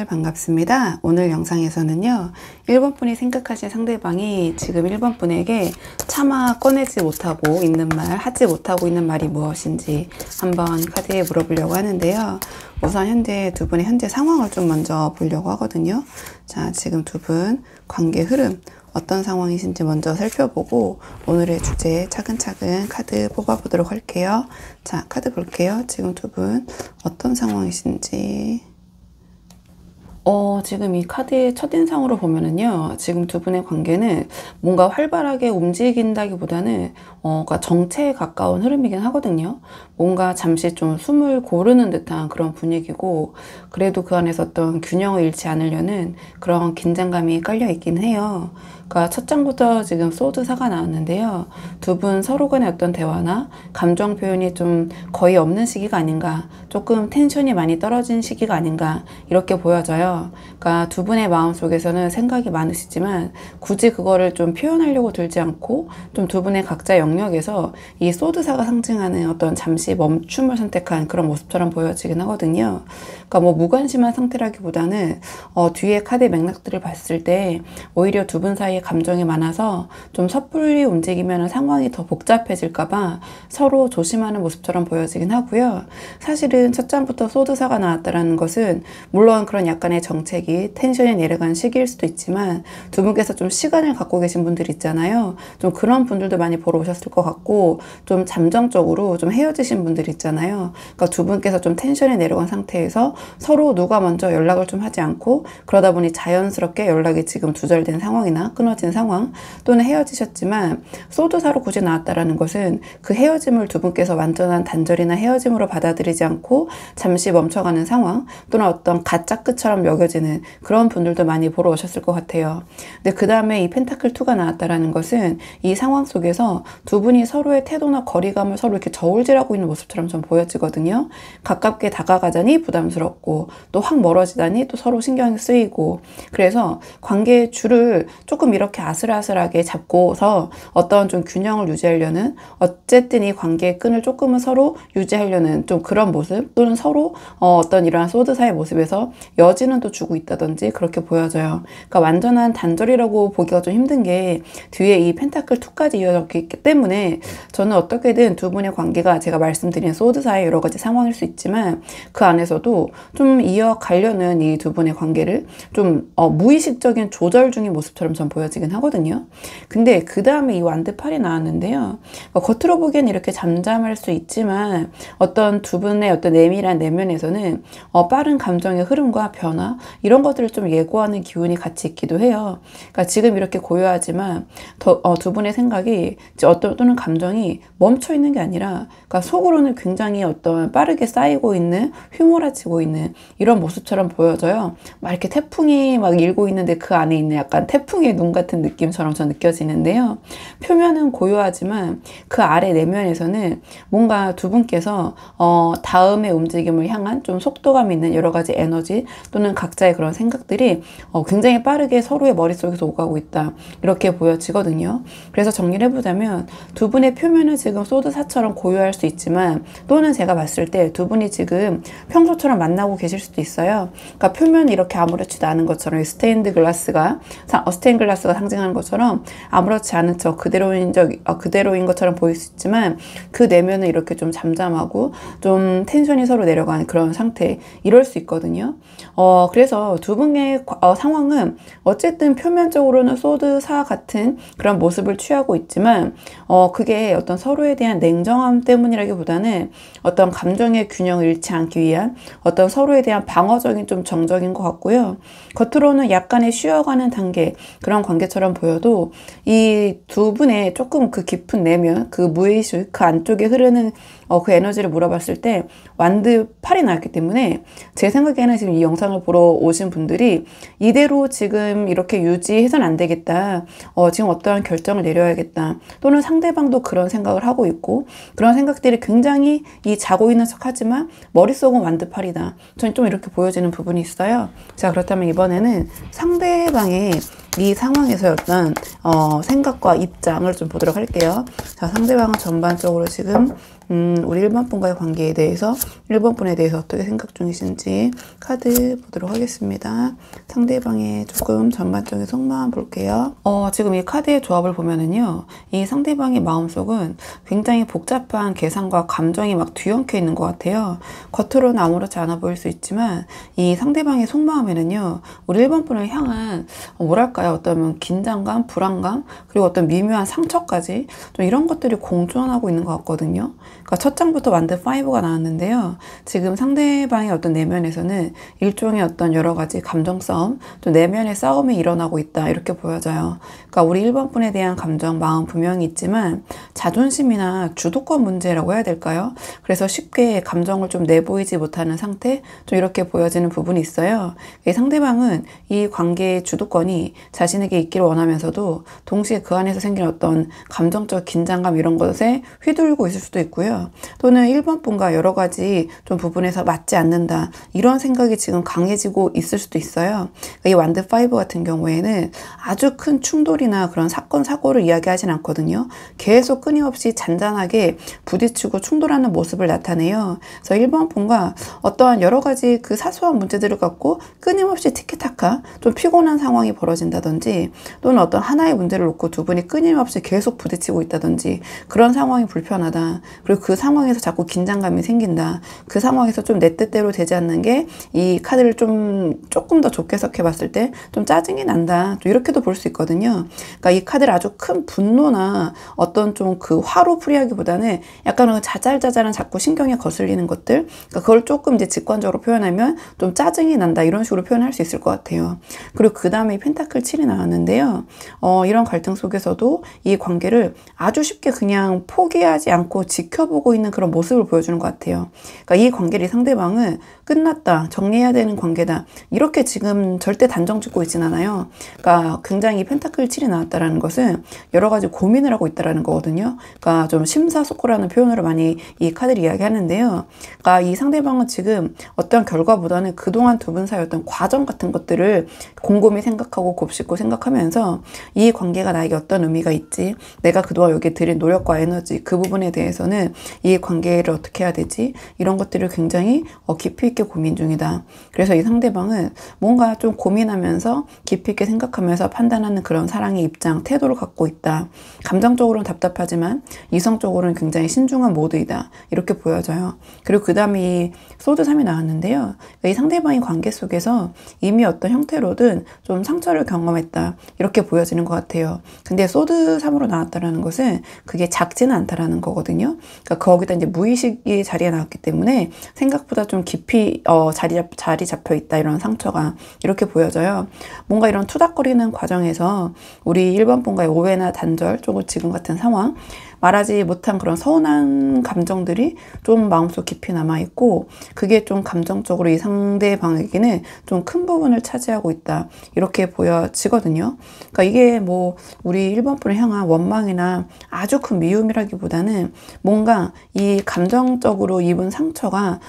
반갑습니다. 오늘 영상에서는요, 1번 분이 생각하신 상대방이 지금 1번 분에게 차마 꺼내지 못하고 있는 말, 하지 못하고 있는 말이 무엇인지 한번 카드에 물어보려고 하는데요. 우선 현재 두 분의 현재 상황을 좀 먼저 보려고 하거든요. 자, 지금 두 분 관계 흐름 어떤 상황이신지 먼저 살펴보고 오늘의 주제 차근차근 카드 뽑아보도록 할게요. 자, 카드 볼게요. 지금 두 분 어떤 상황이신지. 지금 이 카드의 첫인상으로 보면은요, 지금 두 분의 관계는 뭔가 활발하게 움직인다기보다는, 그러니까 정체에 가까운 흐름이긴 하거든요. 뭔가 잠시 좀 숨을 고르는 듯한 그런 분위기고, 그래도 그 안에서 어떤 균형을 잃지 않으려는 그런 긴장감이 깔려 있긴 해요. 그러니까 첫 장부터 지금 소드사가 나왔는데요. 두 분 서로 간의 어떤 대화나 감정 표현이 좀 거의 없는 시기가 아닌가, 조금 텐션이 많이 떨어진 시기가 아닌가 이렇게 보여져요. 그러니까 두 분의 마음속에서는 생각이 많으시지만 굳이 그거를 좀 표현하려고 들지 않고 좀 두 분의 각자 영역에서 이 소드사가 상징하는 어떤 잠시 멈춤을 선택한 그런 모습처럼 보여지긴 하거든요. 그러니까 뭐 무관심한 상태라기보다는 뒤에 카드의 맥락들을 봤을 때 오히려 두 분 사이에 감정이 많아서 좀 섣불리 움직이면 상황이 더 복잡해질까봐 서로 조심하는 모습처럼 보여지긴 하고요. 사실은 첫 장부터 소드사가 나왔다는 것은 물론 그런 약간의 정책이 텐션이 내려간 시기일 수도 있지만 두 분께서 좀 시간을 갖고 계신 분들 있잖아요. 좀 그런 분들도 많이 보러 오셨을 것 같고 좀 잠정적으로 좀 헤어지신 분들 있잖아요. 그러니까 두 분께서 좀 텐션이 내려간 상태에서 서로 누가 먼저 연락을 좀 하지 않고 그러다 보니 자연스럽게 연락이 지금 두절된 상황이나 끊어진 상황 또는 헤어지셨지만 소드사로 굳이 나왔다라는 것은 그 헤어짐을 두 분께서 완전한 단절이나 헤어짐으로 받아들이지 않고 잠시 멈춰가는 상황 또는 어떤 가짜 끝처럼 여겨지는 그런 분들도 많이 보러 오셨을 것 같아요. 근데 그 다음에 이 펜타클 2가 나왔다라는 것은 이 상황 속에서 두 분이 서로의 태도나 거리감을 서로 이렇게 저울질하고 있는 모습처럼 좀 보여지거든요. 가깝게 다가가자니 부담스럽고 또 확 멀어지다니 또 서로 신경이 쓰이고, 그래서 관계의 줄을 조금 이렇게 아슬아슬하게 잡고서 어떤 좀 균형을 유지하려는, 어쨌든 이 관계의 끈을 조금은 서로 유지하려는 좀 그런 모습, 또는 서로 어떤 이러한 소드사의 모습에서 여지는 또 주고 있다든지 그렇게 보여져요. 그러니까 완전한 단절이라고 보기가 좀 힘든 게 뒤에 이 펜타클 2까지 이어졌기 때문에 저는 어떻게든 두 분의 관계가 제가 말씀드린 소드사의 여러 가지 상황일 수 있지만 그 안에서도 좀 이어가려는 이 두 분의 관계를 좀 무의식적인 조절 중인 모습처럼 전 보여지긴 하거든요. 근데 그 다음에 이 완드 8이 나왔는데요. 겉으로 보기엔 이렇게 잠잠할 수 있지만 어떤 두 분의 어떤 내밀한 내면에서는 빠른 감정의 흐름과 변화 이런 것들을 좀 예고하는 기운이 같이 있기도 해요. 그러니까 지금 이렇게 고요하지만 두 분의 생각이 또는 감정이 멈춰 있는 게 아니라, 그러니까 속으로는 굉장히 어떤 빠르게 쌓이고 있는, 휘몰아치고 있는 이런 모습처럼 보여져요. 막 이렇게 태풍이 막 일고 있는데 그 안에 있는 약간 태풍의 눈 같은 느낌처럼 전 느껴지는데요. 표면은 고요하지만 그 아래 내면에서는 뭔가 두 분께서 다음의 움직임을 향한 좀 속도감 있는 여러 가지 에너지 또는 각자의 그런 생각들이 굉장히 빠르게 서로의 머릿속에서 오가고 있다 이렇게 보여지거든요. 그래서 정리를 해보자면 두 분의 표면은 지금 소드사처럼 고요할 수 있지만, 또는 제가 봤을 때 두 분이 지금 평소처럼 만나고 계실 수도 있어요. 그러니까 표면이 이렇게 아무렇지도 않은 것처럼 스테인드 글라스가 상징하는 것처럼 아무렇지 않은 척 그대로인 것처럼 보일 수 있지만 그 내면은 이렇게 좀 잠잠하고 좀 텐션이 서로 내려가는 그런 상태, 이럴 수 있거든요. 그래서 두 분의 상황은 어쨌든 표면적으로는 소드사 같은 그런 모습을 취하고 있지만 그게 어떤 서로에 대한 냉정함 때문이라기보다는 어떤 감정의 균형을 잃지 않기 위한 어떤 서로에 대한 방어적인 좀 정적인 것 같고요. 겉으로는 약간의 쉬어가는 단계, 그런 관계처럼 보여도 이 두 분의 조금 그 깊은 내면, 그 무의식, 그 안쪽에 흐르는 그 에너지를 물어봤을 때 완드 8이 나왔기 때문에 제 생각에는 지금 이 영상을 보러 오신 분들이 이대로 지금 이렇게 유지해서는 안 되겠다, 지금 어떠한 결정을 내려야겠다, 또는 상대방도 그런 생각을 하고 있고 그런 생각들이 굉장히 이 자고 있는 척 하지만 머릿속은 완드 8이다, 저는 좀 이렇게 보여지는 부분이 있어요. 자, 그렇다면 이번에는 상대방의 이 상황에서였던 생각과 입장을 좀 보도록 할게요. 자, 상대방은 전반적으로 지금 우리 1번 분과의 관계에 대해서 1번 분에 대해서 어떻게 생각 중이신지 카드 보도록 하겠습니다. 상대방의 조금 전반적인 속마음 볼게요. 지금 이 카드의 조합을 보면은요, 이 상대방의 마음속은 굉장히 복잡한 계산과 감정이 막 뒤엉켜 있는 것 같아요. 겉으로는 아무렇지 않아 보일 수 있지만 이 상대방의 속마음에는요, 우리 1번 분을 향한 뭐랄까요, 어떤 긴장감, 불안감, 그리고 어떤 미묘한 상처까지 좀 이런 것들이 공존하고 있는 것 같거든요. 그러니까 첫 장부터 완드 5가 나왔는데요. 지금 상대방의 어떤 내면에서는 일종의 어떤 여러 가지 감정 싸움, 또 내면의 싸움이 일어나고 있다, 이렇게 보여져요. 그러니까 우리 1번 분에 대한 감정, 마음 분명히 있지만 자존심이나 주도권 문제라고 해야 될까요? 그래서 쉽게 감정을 좀 내보이지 못하는 상태, 좀 이렇게 보여지는 부분이 있어요. 이 상대방은 이 관계의 주도권이 자신에게 있기를 원하면서도 동시에 그 안에서 생긴 어떤 감정적 긴장감 이런 것에 휘둘리고 있을 수도 있고요. 또는 1번 분과 여러 가지 좀 부분에서 맞지 않는다, 이런 생각이 지금 강해지고 있을 수도 있어요. 이 완드 5 같은 경우에는 아주 큰 충돌이나 그런 사건, 사고를 이야기하진 않거든요. 계속 끊임없이 잔잔하게 부딪히고 충돌하는 모습을 나타내요. 그래서 1번 분과 어떠한 여러 가지 그 사소한 문제들을 갖고 끊임없이 티키타카 좀 피곤한 상황이 벌어진다든지, 또는 어떤 하나의 문제를 놓고 두 분이 끊임없이 계속 부딪히고 있다든지, 그런 상황이 불편하다. 그리고 그 상황에서 자꾸 긴장감이 생긴다. 그 상황에서 좀 내 뜻대로 되지 않는 게 이 카드를 조금 더 좋게 해석해 봤을 때 좀 짜증이 난다, 또 이렇게도 볼 수 있거든요. 그러니까 이 카드를 아주 큰 분노나 어떤 좀 그 화로 풀이하기보다는 약간 자잘자잘한 자꾸 신경에 거슬리는 것들, 그러니까 그걸 조금 이제 직관적으로 표현하면 좀 짜증이 난다, 이런 식으로 표현할 수 있을 것 같아요. 그리고 그 다음에 펜타클 7이 나왔는데요. 이런 갈등 속에서도 이 관계를 아주 쉽게 그냥 포기하지 않고 지켜보고 있는 그런 모습을 보여주는 것 같아요. 그러니까 이 관계를 상대방은 끝났다, 정리해야 되는 관계다, 이렇게 지금 절대 단정 짓고 있진 않아요. 그러니까 굉장히 펜타클 7이 나왔다라는 것은 여러 가지 고민을 하고 있다라는 거거든요. 그러니까 좀 심사숙고라는 표현으로 많이 이 카드를 이야기하는데요. 그러니까 이 상대방은 지금 어떤 결과보다는 그동안 두 분 사이 어떤 과정 같은 것들을 곰곰이 생각하고 곱씹고 생각하면서 이 관계가 나에게 어떤 의미가 있지, 내가 그동안 여기에 들인 노력과 에너지, 그 부분에 대해서는 이 관계를 어떻게 해야 되지, 이런 것들을 굉장히 깊이 있게 고민 중이다. 그래서 이 상대방은 뭔가 좀 고민하면서 깊이 있게 생각하면서 판단하는 그런 사랑의 입장, 태도를 갖고 있다. 감정적으로는 답답하지만 이성적으로는 굉장히 신중한 모드이다, 이렇게 보여져요. 그리고 그 다음에 이 소드 3이 나왔는데요. 이 상대방의 관계 속에서 이미 어떤 형태로든 좀 상처를 경험했다, 이렇게 보여지는 것 같아요. 근데 소드 3으로 나왔다라는 것은 그게 작지는 않다라는 거거든요. 그러니까 거기다 이제 무의식이 자리에 나왔기 때문에 생각보다 좀 깊이 자리 잡혀 있다, 이런 상처가 이렇게 보여져요. 뭔가 이런 투닥거리는 과정에서 우리 1번 분과의 오해나 단절, 조금 지금 같은 상황, 말하지 못한 그런 서운한 감정들이 좀 마음속 깊이 남아있고, 그게 좀 감정적으로 이 상대방에게는 좀 큰 부분을 차지하고 있다, 이렇게 보여지거든요. 그러니까 이게 뭐 우리 1번 분을 향한 원망이나 아주 큰 미움이라기보다는 뭔가 이 감정적으로 입은 상처가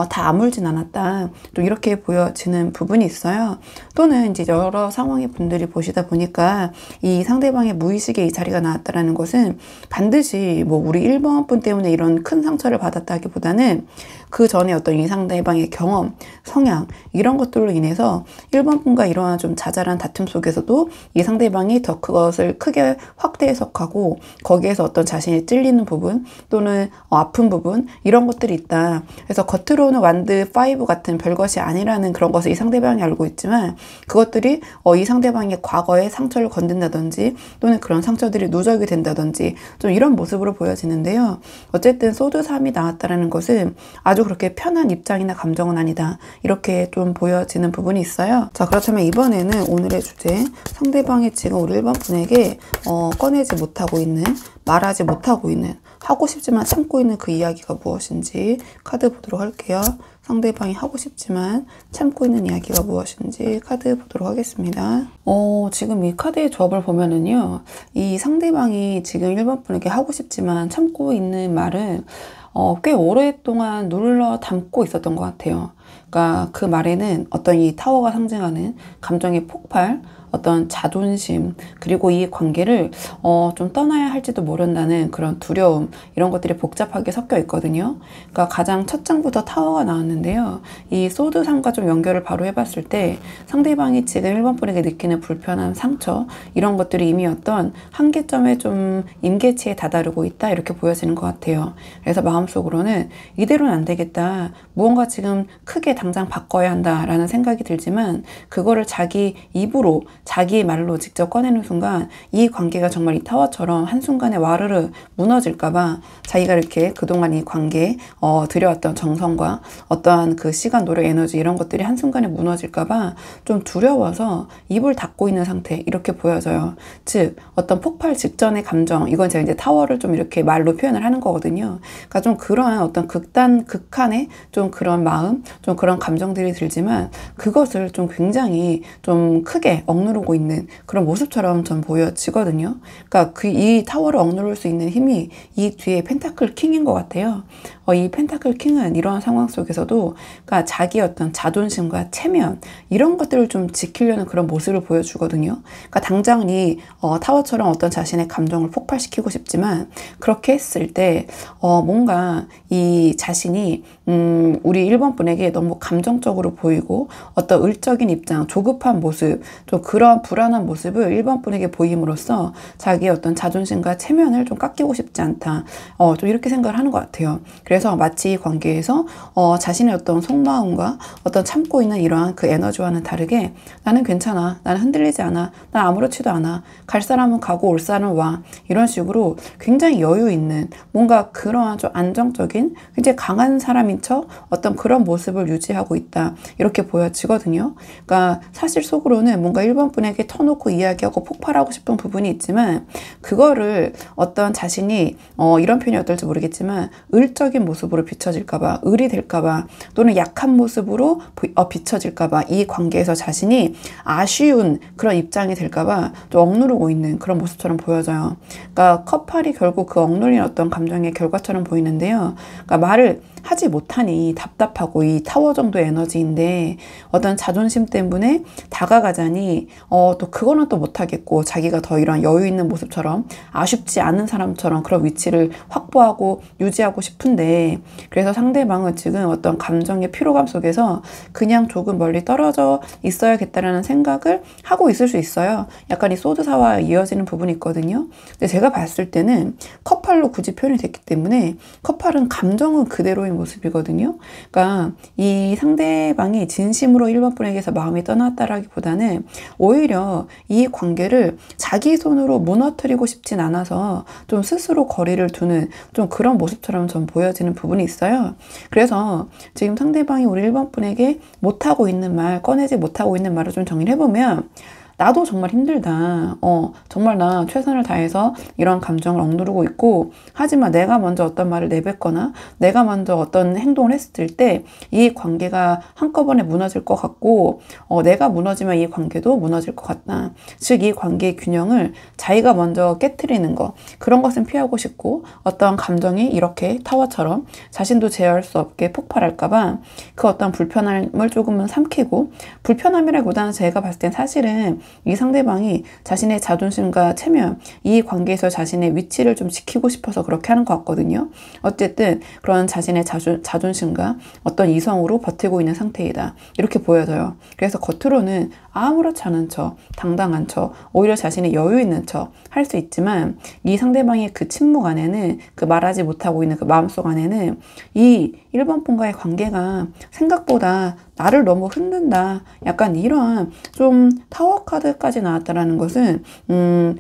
다 아물진 않았다, 또 이렇게 보여지는 부분이 있어요. 또는 이제 여러 상황의 분들이 보시다 보니까 이 상대방의 무의식에 이 자리가 나왔다라는 것은 반드시 뭐 우리 1번 분 때문에 이런 큰 상처를 받았다기보다는 그 전에 어떤 이 상대방의 경험, 성향, 이런 것들로 인해서 1번 분과 이러한 좀 자잘한 다툼 속에서도 이 상대방이 더 그것을 크게 확대 해석하고 거기에서 어떤 자신이 찔리는 부분, 또는 아픈 부분, 이런 것들이 있다. 그래서 겉으로는 완드 5 같은 별것이 아니라는 그런 것을 이 상대방이 알고 있지만, 그것들이 이 상대방의 과거의 상처를 건든다든지, 또는 그런 상처들이 누적이 된다든지, 좀 이런 모습으로 보여지는데요. 어쨌든 소드 3이 나왔다라는 것은 아주 그렇게 편한 입장이나 감정은 아니다, 이렇게 좀 보여지는 부분이 있어요. 자, 그렇다면 이번에는 오늘의 주제, 상대방이 지금 우리 1번 분에게 꺼내지 못하고 있는, 말하지 못하고 있는, 하고 싶지만 참고 있는 그 이야기가 무엇인지 카드 보도록 할게요. 상대방이 하고 싶지만 참고 있는 이야기가 무엇인지 카드 보도록 하겠습니다. 지금 이 카드의 조합을 보면은요, 이 상대방이 지금 1번 분에게 하고 싶지만 참고 있는 말은 꽤 오랫동안 눌러 담고 있었던 것 같아요. 그러니까 그 말에는 어떤 이 타워가 상징하는 감정의 폭발, 어떤 자존심, 그리고 이 관계를 좀 떠나야 할지도 모른다는 그런 두려움, 이런 것들이 복잡하게 섞여 있거든요. 그러니까 가장 첫 장부터 타워가 나왔는데요. 이 소드상과 좀 연결을 바로 해봤을 때 상대방이 지금 1번 분에게 느끼는 불편함, 상처, 이런 것들이 이미 어떤 한계점에 좀 임계치에 다다르고 있다, 이렇게 보여지는 것 같아요. 그래서 마음속으로는 이대로는 안 되겠다, 무언가 지금 크게 당장 바꿔야 한다라는 생각이 들지만, 그거를 자기 입으로, 자기의 말로 직접 꺼내는 순간 이 관계가 정말 이 타워처럼 한순간에 와르르 무너질까봐, 자기가 이렇게 그동안 이 관계에 들여왔던 정성과 어떠한 그 시간, 노력, 에너지, 이런 것들이 한순간에 무너질까봐 좀 두려워서 입을 닫고 있는 상태, 이렇게 보여져요. 즉 어떤 폭발 직전의 감정, 이건 제가 이제 타워를 좀 이렇게 말로 표현을 하는 거거든요. 그러니까 좀 그러한 어떤 극한의 좀 그런 마음, 좀 그런 감정들이 들지만, 그것을 좀 굉장히 좀 크게 억누르고 있는 그런 모습처럼 전 보여지거든요. 그러니까 이 타워를 억누를 수 있는 힘이 이 뒤에 펜타클 킹인 것 같아요. 이 펜타클 킹은 이러한 상황 속에서도, 그러니까 자기 어떤 자존심과 체면, 이런 것들을 좀 지키려는 그런 모습을 보여주거든요. 그러니까 당장 이 타워처럼 어떤 자신의 감정을 폭발시키고 싶지만, 그렇게 했을 때 뭔가 이 자신이 우리 1번 분에게 너무 감정적으로 보이고 어떤 을적인 입장, 조급한 모습, 좀 그런 불안한 모습을 1번 분에게 보임으로써 자기의 어떤 자존심과 체면을 좀 깎이고 싶지 않다, 좀 이렇게 생각을 하는 것 같아요. 그래서 마치 이 관계에서 자신의 어떤 속마음과 어떤 참고 있는 이러한 그 에너지와는 다르게, 나는 괜찮아, 나는 흔들리지 않아, 난 아무렇지도 않아, 갈 사람은 가고 올 사람은 와, 이런 식으로 굉장히 여유 있는, 뭔가 그러한 좀 안정적인, 굉장히 강한 사람인 척 어떤 그런 모습을 유지하고 있다, 이렇게 보여지거든요. 그러니까 사실 속으로는 뭔가 1번 분에게 터놓고 이야기하고 폭발하고 싶은 부분이 있지만, 그거를 어떤 자신이 이런 표현이 어떨지 모르겠지만 을적인 모습으로 비춰질까봐, 을이 될까봐, 또는 약한 모습으로 비춰질까봐, 이 관계에서 자신이 아쉬운 그런 입장이 될까봐 좀 억누르고 있는 그런 모습처럼 보여져요. 그러니까 커팔이 결국 그 억눌린 어떤 감정의 결과처럼 보이는데요. 그러니까 말을 하지 못하니 답답하고, 이 타워 정도의 에너지인데 어떤 자존심 때문에 다가가자니 또 그거는 또 못하겠고, 자기가 더 이런 여유 있는 모습처럼, 아쉽지 않은 사람처럼 그런 위치를 확보하고 유지하고 싶은데, 그래서 상대방은 지금 어떤 감정의 피로감 속에서 그냥 조금 멀리 떨어져 있어야겠다라는 생각을 하고 있을 수 있어요. 약간 이 소드사와 이어지는 부분이 있거든요. 근데 제가 봤을 때는 커팔로 굳이 표현이 됐기 때문에, 커팔은 감정은 그대로인 모습이거든요. 그러니까 이 상대방이 진심으로 1번 분에게서 마음이 떠났다라기보다는 오히려 이 관계를 자기 손으로 무너뜨리고 싶진 않아서 좀 스스로 거리를 두는 좀 그런 모습처럼 좀 보여지는 부분이 있어요. 그래서 지금 상대방이 우리 1번 분에게 못하고 있는 말, 꺼내지 못하고 있는 말을 좀 정리를 해보면, 나도 정말 힘들다. 정말 나 최선을 다해서 이런 감정을 억누르고 있고, 하지만 내가 먼저 어떤 말을 내뱉거나 내가 먼저 어떤 행동을 했을 때 이 관계가 한꺼번에 무너질 것 같고, 내가 무너지면 이 관계도 무너질 것 같다. 즉 이 관계의 균형을 자기가 먼저 깨트리는 거, 그런 것은 피하고 싶고, 어떤 감정이 이렇게 타워처럼 자신도 제어할 수 없게 폭발할까봐 그 어떤 불편함을 조금은 삼키고, 불편함이라기보다는 제가 봤을 땐 사실은 이 상대방이 자신의 자존심과 체면, 이 관계에서 자신의 위치를 좀 지키고 싶어서 그렇게 하는 것 같거든요. 어쨌든 그런 자신의 자존심과 어떤 이성으로 버티고 있는 상태이다, 이렇게 보여져요. 그래서 겉으로는 아무렇지 않은 척, 당당한 척, 오히려 자신이 여유 있는 척 할 수 있지만, 이 상대방의 그 침묵 안에는, 그 말하지 못하고 있는 그 마음속 안에는 이 1번 분과의 관계가 생각보다 나를 너무 흔든다, 약간 이런 좀 타워 카드까지 나왔다라는 것은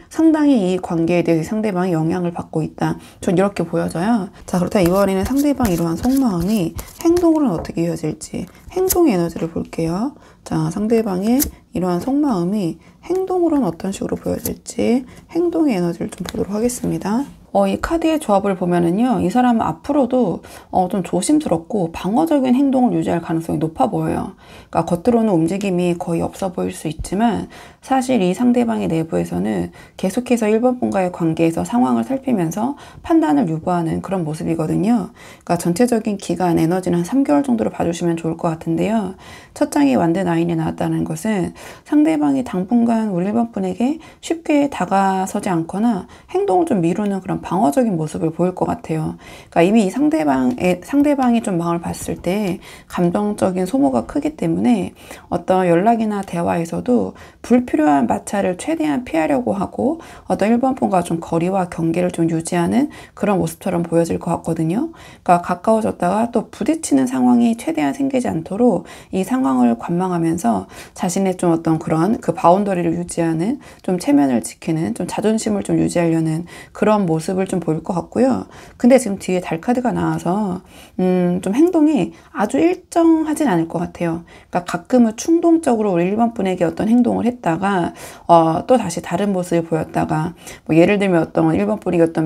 상당히 이 관계에 대해서 상대방이 영향을 받고 있다, 전 이렇게 보여져요. 자, 그렇다면 이번에는 상대방 이러한 속마음이 행동으로는 어떻게 이어질지, 행동의 에너지를 볼게요. 자, 상대방의 이러한 속마음이 행동으로는 어떤 식으로 보여질지 행동의 에너지를 좀 보도록 하겠습니다. 이 카드의 조합을 보면은요, 이 사람은 앞으로도 좀 조심스럽고 방어적인 행동을 유지할 가능성이 높아 보여요. 그러니까 겉으로는 움직임이 거의 없어 보일 수 있지만 사실 이 상대방의 내부에서는 계속해서 1번 분과의 관계에서 상황을 살피면서 판단을 유보하는 그런 모습이거든요. 그러니까 전체적인 기간, 에너지는 한 3개월 정도로 봐주시면 좋을 것 같은데요. 첫 장이 완드 나인이 나왔다는 것은 상대방이 당분간 우리 1번 분에게 쉽게 다가서지 않거나 행동을 좀 미루는 그런 방어적인 모습을 보일 것 같아요. 그러니까 이미 이 상대방이 좀 마음을 봤을 때 감정적인 소모가 크기 때문에 어떤 연락이나 대화에서도 불필요한 마찰을 최대한 피하려고 하고 어떤 1번 분과 좀 거리와 경계를 좀 유지하는 그런 모습처럼 보여질 것 같거든요. 그러니까 가까워졌다가 또 부딪히는 상황이 최대한 생기지 않도록 이 상황을 관망하면서 자신의 좀 어떤 그런 그 바운더리를 유지하는, 좀 체면을 지키는, 좀 자존심을 좀 유지하려는 그런 모습을 좀 보일 것 같고요. 근데 지금 뒤에 달 카드가 나와서 좀 행동이 아주 일정하진 않을 것 같아요. 그러니까 가끔은 충동적으로 우리 1번 분에게 어떤 행동을 했다가 또 다시 다른 모습을 보였다가, 뭐 예를 들면 어떤 1번 분이 어떤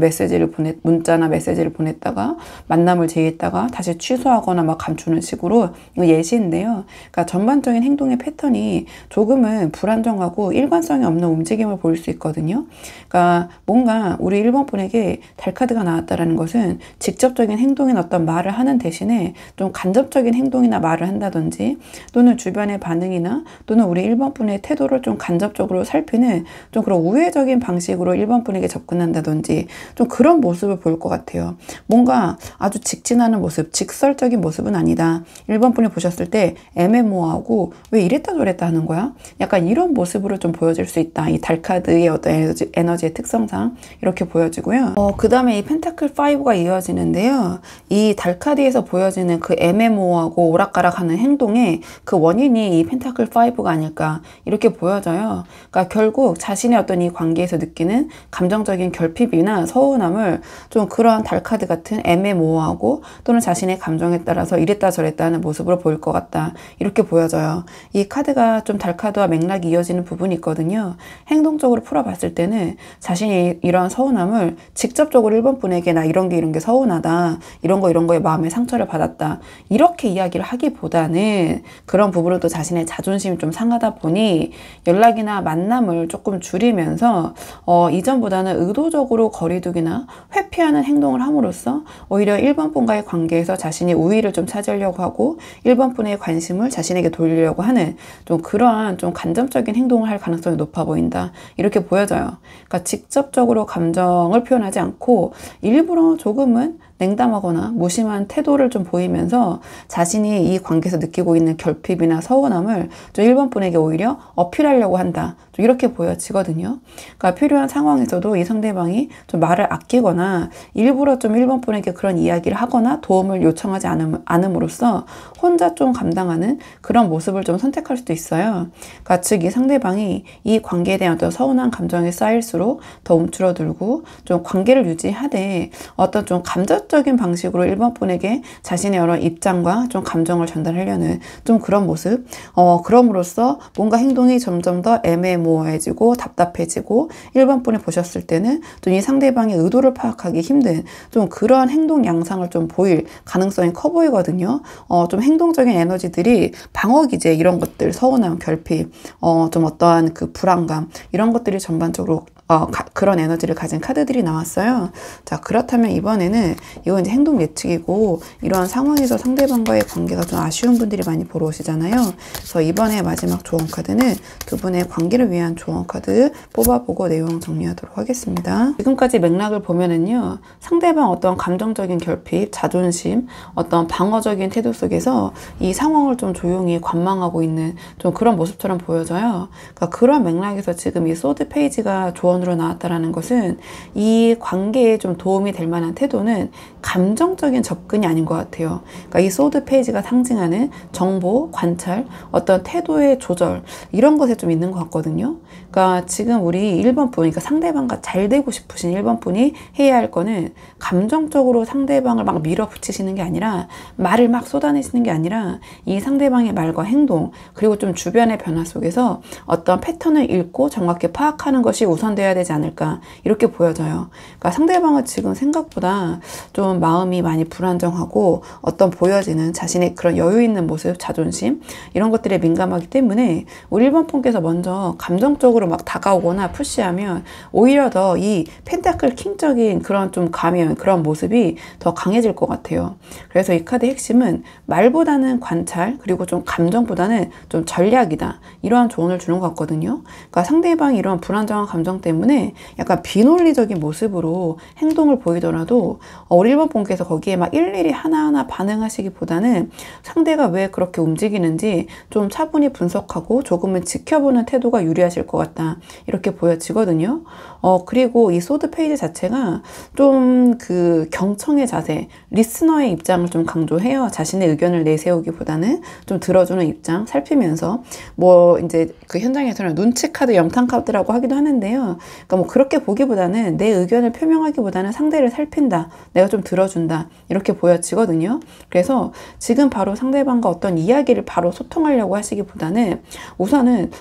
문자나 메시지를 보냈다가 만남을 제의했다가 다시 취소하거나 막 감추는 식으로, 이거 예시인데요. 그러니까 전반적인 행동의 패턴이 조금은 불안정하고 일관성이 없는 움직임을 보일 수 있거든요. 그러니까 뭔가 우리 1번 분에게 달 카드가 나왔다라는 것은 직접적인 행동인 어떤 말을 하는 대신에 좀 간접적인 행동이나 말을 한다든지, 또는 주변의 반응이나 또는 우리 1번 분의 태도를 좀 간접적으로 살피는 좀 그런 우회적인 방식으로 1번 분에게 접근한다든지 좀 그런 모습을 보일 것 같아요. 뭔가 아주 직진하는 모습, 직설적인 모습은 아니다. 1번 분이 보셨을 때 애매모호하고 왜 이랬다 저랬다 하는 거야? 약간 이런 모습으로 좀 보여질 수 있다. 이 달 카드의 어떤 에너지의 특성상 이렇게 보여지고요. 그 다음에 이 펜타클 5가 이어지는데요. 이 달 카드에서 보여지는 그 애매모호하고 오락가락하는 행동의 그 원인이 이 펜타클 5가 아닐까 이렇게 보여져요. 그러니까 결국 자신의 어떤 이 관계에서 느끼는 감정적인 결핍이나 서운함을 좀 그러한 달 카드 같은 애매모호하고 또는 자신의 감정에 따라서 이랬다 저랬다 하는 모습으로 보일 것 같다. 이렇게 보여져요. 이 카드가 좀 달 카드와 맥락이 이어지는 부분이 있거든요. 행동적으로 풀어봤을 때는 자신이 이런 서운함을 직접적으로 1번 분에게 나 이런 게 서운하다. 이런 거에 마음의 상처를 받았다. 이렇게 이야기를 하기보다는 그런 부분으로 또 자신의 자존심이 좀 상하다 보니 연락이나 만남을 조금 줄이면서 이전보다는 의도적으로 거리두기나 회피하는 행동을 함으로써 오히려 1번 분과의 관계에서 자신이 우위를 좀 차지하려고 하고 1번 분의 관심을 자신에게 돌리려고 하는 좀 그러한 좀 간접적인 행동을 할 가능성이 높아 보인다. 이렇게 보여져요. 그러니까 직접적으로 감정을 표현하지 않고 일부러 조금은 냉담하거나 무심한 태도를 좀 보이면서 자신이 이 관계에서 느끼고 있는 결핍이나 서운함을 좀 1번 분에게 오히려 어필하려고 한다. 좀 이렇게 보여지거든요. 그러니까 필요한 상황에서도 이 상대방이 좀 말을 아끼거나 일부러 좀 1번 분에게 그런 이야기를 하거나 도움을 요청하지 않음으로써 혼자 좀 감당하는 그런 모습을 좀 선택할 수도 있어요. 그러니까 즉 이 상대방이 이 관계에 대한 어떤 서운한 감정이 쌓일수록 더 움츠러들고 좀 관계를 유지하되 어떤 좀 감정적인 방식으로 1번 분에게 자신의 여러 입장과 좀 감정을 전달하려는 좀 그런 모습, 그럼으로써 뭔가 행동이 점점 더 애매모호해지고 답답해지고 1번 분이 보셨을 때는 좀 이 상대방의 의도를 파악하기 힘든 좀 그러한 행동 양상을 좀 보일 가능성이 커 보이거든요. 좀 행동적인 에너지들이 방어기제 이런 것들, 서운함, 결핍, 좀 어떠한 그 불안감 이런 것들이 전반적으로 그런 에너지를 가진 카드들이 나왔어요. 자, 그렇다면 이번에는 이건 이제 행동 예측이고 이러한 상황에서 상대방과의 관계가 좀 아쉬운 분들이 많이 보러 오시잖아요. 그래서 이번에 마지막 조언 카드는 두 분의 관계를 위한 조언 카드 뽑아보고 내용 정리하도록 하겠습니다. 지금까지 맥락을 보면은요, 상대방 어떤 감정적인 결핍, 자존심, 어떤 방어적인 태도 속에서 이 상황을 좀 조용히 관망하고 있는 좀 그런 모습처럼 보여져요. 그러니까 그런 맥락에서 지금 이 소드 페이지가 조언 으로 나왔다라는 것은 이 관계에 좀 도움이 될 만한 태도는 감정적인 접근이 아닌 것 같아요. 그러니까 이 소드 페이지가 상징하는 정보, 관찰, 어떤 태도의 조절 이런 것에 좀 있는 것 같거든요. 그러니까 지금 우리 1번 분, 그러니까 상대방과 잘 되고 싶으신 1번 분이 해야 할 거는 감정적으로 상대방을 막 밀어붙이시는 게 아니라 말을 막 쏟아내시는 게 아니라 이 상대방의 말과 행동 그리고 좀 주변의 변화 속에서 어떤 패턴을 읽고 정확히 파악하는 것이 우선되어야 조절해야 되지 않을까 이렇게 보여져요. 그러니까 상대방은 지금 생각보다 좀 마음이 많이 불안정하고 어떤 보여지는 자신의 그런 여유 있는 모습, 자존심 이런 것들에 민감하기 때문에 우리 1번 분께서 먼저 감정적으로 막 다가오거나 푸시하면 오히려 더 이 펜타클 킹적인 그런 좀 가면 그런 모습이 더 강해질 것 같아요. 그래서 이 카드의 핵심은 말보다는 관찰 그리고 좀 감정보다는 좀 전략이다 이러한 조언을 주는 것 같거든요. 그러니까 상대방이 이런 불안정한 감정 때문에 약간 비논리적인 모습으로 행동을 보이더라도 우리 1번 분께서 거기에 막 일일이 하나하나 반응하시기보다는 상대가 왜 그렇게 움직이는지 좀 차분히 분석하고 조금은 지켜보는 태도가 유리하실 것 같다 이렇게 보여지거든요. 그리고 이 소드 페이지 자체가 좀 그 경청의 자세, 리스너의 입장을 좀 강조해요. 자신의 의견을 내세우기보다는 좀 들어주는 입장 살피면서 뭐 이제 그 현장에서는 눈치 카드, 염탐 카드라고 하기도 하는데요. 그러니까 뭐 그렇게 보기보다는 내 의견을 표명하기보다는 상대를 살핀다, 내가 좀 들어준다 이렇게 보여지거든요. 그래서 지금 바로 상대방과 어떤 이야기를 바로 소통하려고 하시기보다는 우선은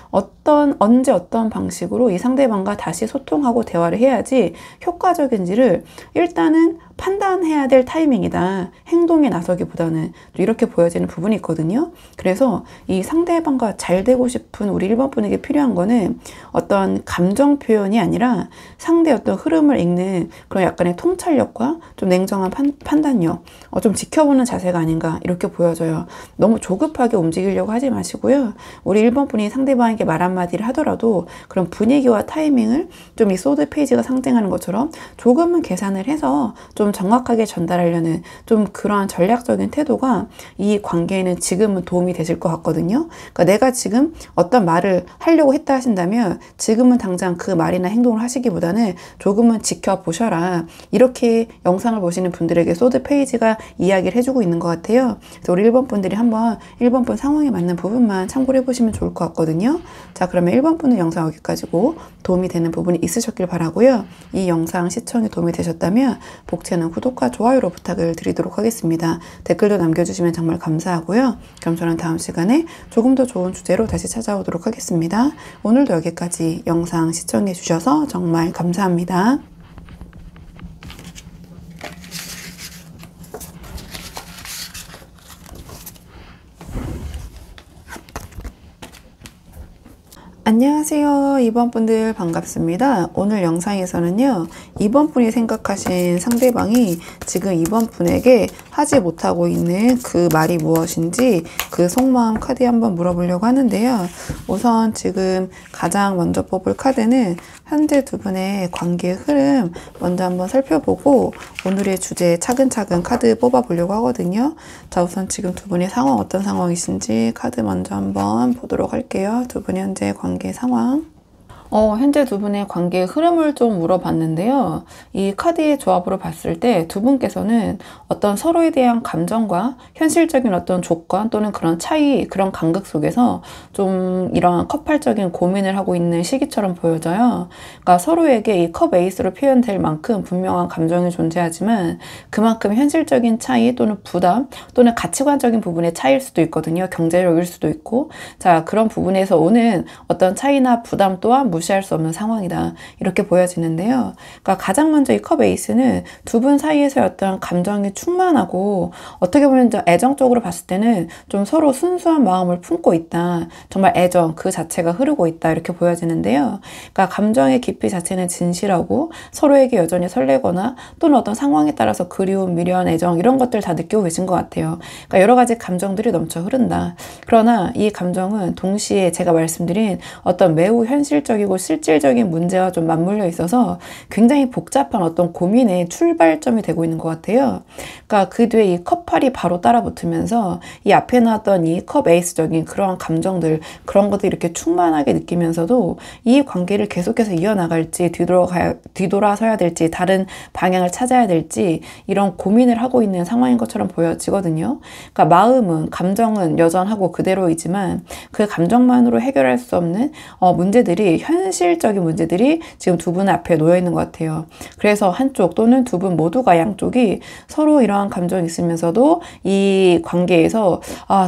언제 어떤 방식으로 이 상대방과 다시 소통하고 대화를 해야지 효과적인지를 일단은 판단해야 될 타이밍이다. 행동에 나서기보다는 이렇게 보여지는 부분이 있거든요. 그래서 이 상대방과 잘 되고 싶은 우리 1번 분에게 필요한 거는 어떤 감정 표현이 아니라 상대의 어떤 흐름을 읽는 그런 약간의 통찰력과 좀 냉정한 판단력, 좀 지켜보는 자세가 아닌가 이렇게 보여져요. 너무 조급하게 움직이려고 하지 마시고요. 우리 1번 분이 상대방에게 말 한마디를 하더라도 그런 분위기와 타이밍을 좀 이 소드 페이지가 상징하는 것처럼 조금은 계산을 해서 좀 정확하게 전달하려는 좀 그러한 전략적인 태도가 이 관계에는 지금은 도움이 되실 것 같거든요. 그러니까 내가 지금 어떤 말을 하려고 했다 하신다면 지금은 당장 그 말이나 행동을 하시기보다는 조금은 지켜보셔라. 이렇게 영상을 보시는 분들에게 소드 페이지가 이야기를 해주고 있는 것 같아요. 그래서 우리 1번 분들이 한번 1번 분 상황에 맞는 부분만 참고를 해보시면 좋을 것 같거든요. 자, 그러면 1번 분은 영상 여기까지고 도움이 되는 부분이 있으셨길 바라고요. 이 영상 시청에 도움이 되셨다면 복채는 구독과 좋아요로 부탁을 드리도록 하겠습니다. 댓글도 남겨주시면 정말 감사하고요. 그럼 저는 다음 시간에 조금 더 좋은 주제로 다시 찾아오도록 하겠습니다. 오늘도 여기까지 영상 시청해 주셔서 정말 감사합니다. 안녕하세요. 2번 분들 반갑습니다. 오늘 영상에서는요. 2번 분이 생각하신 상대방이 지금 2번 분에게 하지 못하고 있는 그 말이 무엇인지 그 속마음 카드에 한번 물어보려고 하는데요. 우선 지금 가장 먼저 뽑을 카드는 현재 두 분의 관계의 흐름 먼저 한번 살펴보고 오늘의 주제 차근차근 카드 뽑아보려고 하거든요. 자, 우선 지금 두 분의 상황 어떤 상황이신지 카드 먼저 한번 보도록 할게요. 두 분의 현재 관계 상황. 현재 두 분의 관계의 흐름을 좀 물어봤는데요. 이 카드의 조합으로 봤을 때 두 분께서는 어떤 서로에 대한 감정과 현실적인 어떤 조건 또는 그런 차이, 그런 간극 속에서 좀 이런 컵팔적인 고민을 하고 있는 시기처럼 보여져요. 그러니까 서로에게 이 컵 에이스로 표현될 만큼 분명한 감정이 존재하지만 그만큼 현실적인 차이 또는 부담 또는 가치관적인 부분의 차이일 수도 있거든요. 경제력일 수도 있고. 자, 그런 부분에서 오는 어떤 차이나 부담 또한 무시할 수 없는 상황이다. 이렇게 보여지는데요. 그러니까 가장 먼저 이 컵 에이스는 두 분 사이에서의 어떤 감정이 충만하고 어떻게 보면 애정적으로 봤을 때는 좀 서로 순수한 마음을 품고 있다. 정말 애정 그 자체가 흐르고 있다. 이렇게 보여지는데요. 그러니까 감정의 깊이 자체는 진실하고 서로에게 여전히 설레거나 또는 어떤 상황에 따라서 그리움, 미련, 애정 이런 것들 다 느끼고 계신 것 같아요. 그러니까 여러 가지 감정들이 넘쳐 흐른다. 그러나 이 감정은 동시에 제가 말씀드린 어떤 매우 현실적이고 실질적인 문제와 좀 맞물려 있어서 굉장히 복잡한 어떤 고민의 출발점이 되고 있는 것 같아요. 그러니까 그 뒤에 이 컵팔이 바로 따라 붙으면서 이 앞에 나왔던 이 컵 에이스적인 그러한 감정들 그런 것들이 이렇게 충만하게 느끼면서도 이 관계를 계속해서 이어나갈지 뒤돌아서야 될지 다른 방향을 찾아야 될지 이런 고민을 하고 있는 상황인 것처럼 보여지거든요. 그러니까 마음은 감정은 여전하고 그대로이지만 그 감정만으로 해결할 수 없는 문제들이 현실적인 문제들이 지금 두 분 앞에 놓여 있는 것 같아요. 그래서 한쪽 또는 두 분 모두가 양쪽이 서로 이러한 감정이 있으면서도 이 관계에서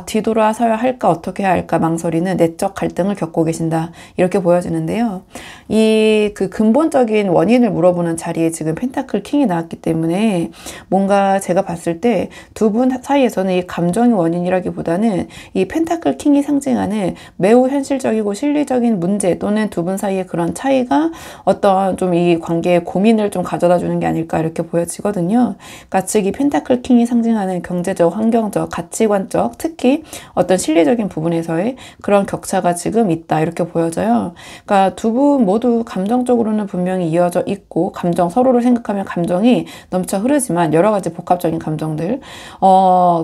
뒤돌아서야 할까 어떻게 해야 할까 망설이는 내적 갈등을 겪고 계신다. 이렇게 보여지는데요. 이 그 근본적인 원인을 물어보는 자리에 지금 펜타클 킹이 나왔기 때문에 뭔가 제가 봤을 때 두 분 사이에서는 이 감정이 원인이라기보다는 이 펜타클 킹이 상징하는 매우 현실적이고 실리적인 문제 또는 두 분 사이의 그런 차이가 어떤 좀 이 관계에 고민을 좀 가져다 주는 게 아닐까 이렇게 보여지거든요. 그러니까 즉 이 펜타클 킹이 상징하는 경제적, 환경적, 가치관적, 특히 어떤 실리적인 부분에서의 그런 격차가 지금 있다 이렇게 보여져요. 그러니까 두 분 모두 감정적으로는 분명히 이어져 있고 서로를 생각하면 감정이 넘쳐 흐르지만 여러 가지 복합적인 감정들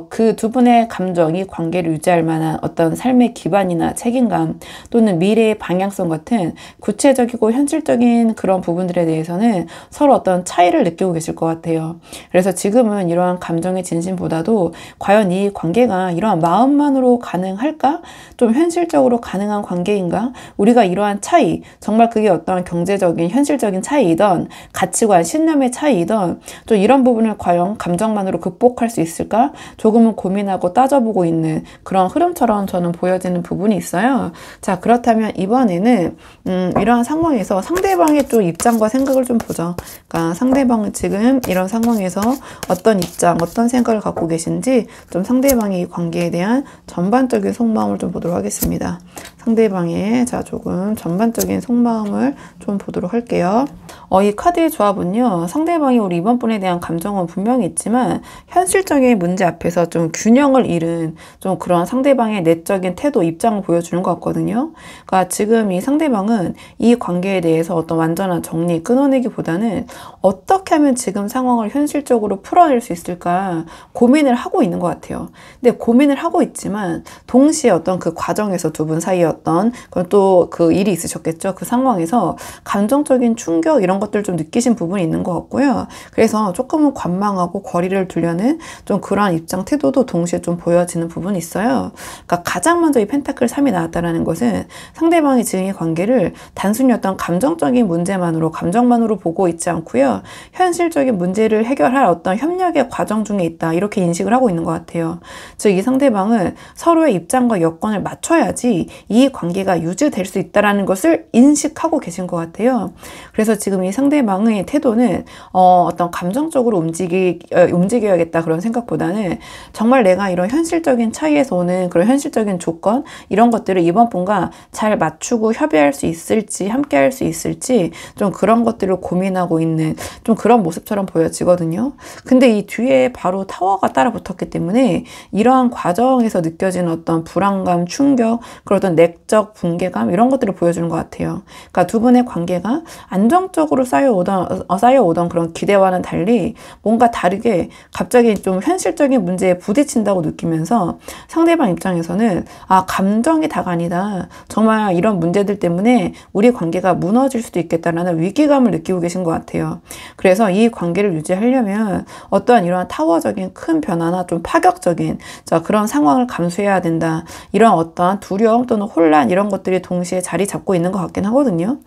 그 두 분의 감정이 관계를 유지할 만한 어떤 삶의 기반이나 책임감 또는 미래의 방향성 같은 구체적이고 현실적인 그런 부분들에 대해서는 서로 어떤 차이를 느끼고 계실 것 같아요. 그래서 지금은 이러한 감정의 진심보다도 과연 이 관계가 이러한 마음만으로 가능할까? 좀 현실적으로 가능한 관계인가? 우리가 이러한 차이, 정말 그게 어떤 경제적인 현실적인 차이이던 가치관, 신념의 차이이던 좀 이런 부분을 과연 감정만으로 극복할 수 있을까? 조금은 고민하고 따져보고 있는 그런 흐름처럼 저는 보여지는 부분이 있어요. 자, 그렇다면 이번에는 이러한 상황에서 상대방의 좀 입장과 생각을 좀 보죠. 그러니까 상대방은 지금 이런 상황에서 어떤 입장, 어떤 생각을 갖고 계신지 좀 상대방의 이 관계에 대한 전반적인 속마음을 좀 보도록 하겠습니다. 상대방의 조금 전반적인 속마음을 좀 보도록 할게요. 이 카드의 조합은요, 상대방이 우리 이번 분에 대한 감정은 분명히 있지만 현실적인 문제 앞에서 좀 균형을 잃은 좀 그런 상대방의 내적인 태도, 입장을 보여주는 것 같거든요. 그러니까 지금 이 상대방은 이 관계에 대해서 어떤 완전한 정리, 끊어내기보다는 어떻게 하면 지금 상황을 현실적으로 풀어낼 수 있을까 고민을 하고 있는 것 같아요. 근데 고민을 하고 있지만 동시에 어떤 그 과정에서 두 분 사이에 어떤 또 그 일이 있으셨겠죠. 그 상황에서 감정적인 충격 이런 것들 좀 느끼신 부분이 있는 것 같고요. 그래서 조금은 관망하고 거리를 두려는 좀 그러한 입장 태도도 동시에 좀 보여지는 부분이 있어요. 그러니까 가장 먼저 이 펜타클 3이 나왔다는 것은 상대방이 지금 이 관계를 단순히 어떤 감정적인 문제만으로 감정만으로 보고 있지 않고요. 현실적인 문제를 해결할 어떤 협력의 과정 중에 있다. 이렇게 인식을 하고 있는 것 같아요. 즉 이 상대방은 서로의 입장과 여건을 맞춰야지 이 관계가 유지될 수 있다는 것을 인식하고 계신 것 같아요. 그래서 지금 이 상대방의 태도는 어떤 감정적으로 움직여야겠다 그런 생각보다는 정말 내가 이런 현실적인 차이에서 오는 그런 현실적인 조건 이런 것들을 이번 분과 잘 맞추고 협의할 수 있을지 함께 할 수 있을지 좀 그런 것들을 고민하고 있는 좀 그런 모습처럼 보여지거든요. 근데 이 뒤에 바로 타워가 따라 붙었기 때문에 이러한 과정에서 느껴지는 어떤 불안감, 충격, 그런 어떤 내적 붕괴감 이런 것들을 보여주는 것 같아요. 그러니까 두 분의 관계가 안정적으로 쌓여오던 그런 기대와는 달리 뭔가 다르게 갑자기 좀 현실적인 문제에 부딪힌다고 느끼면서 상대방 입장에서는 감정이 다가 아니다. 정말 이런 문제들 때문에 우리 관계가 무너질 수도 있겠다라는 위기감을 느끼고 계신 것 같아요. 그래서 이 관계를 유지하려면 어떠한 이러한 타워적인 큰 변화나 좀 파격적인 그런 상황을 감수해야 된다. 이런 어떠한 두려움 또는 혼란 이런 것들이 동시에 자리 잡고 있는 것 같긴 하거든요.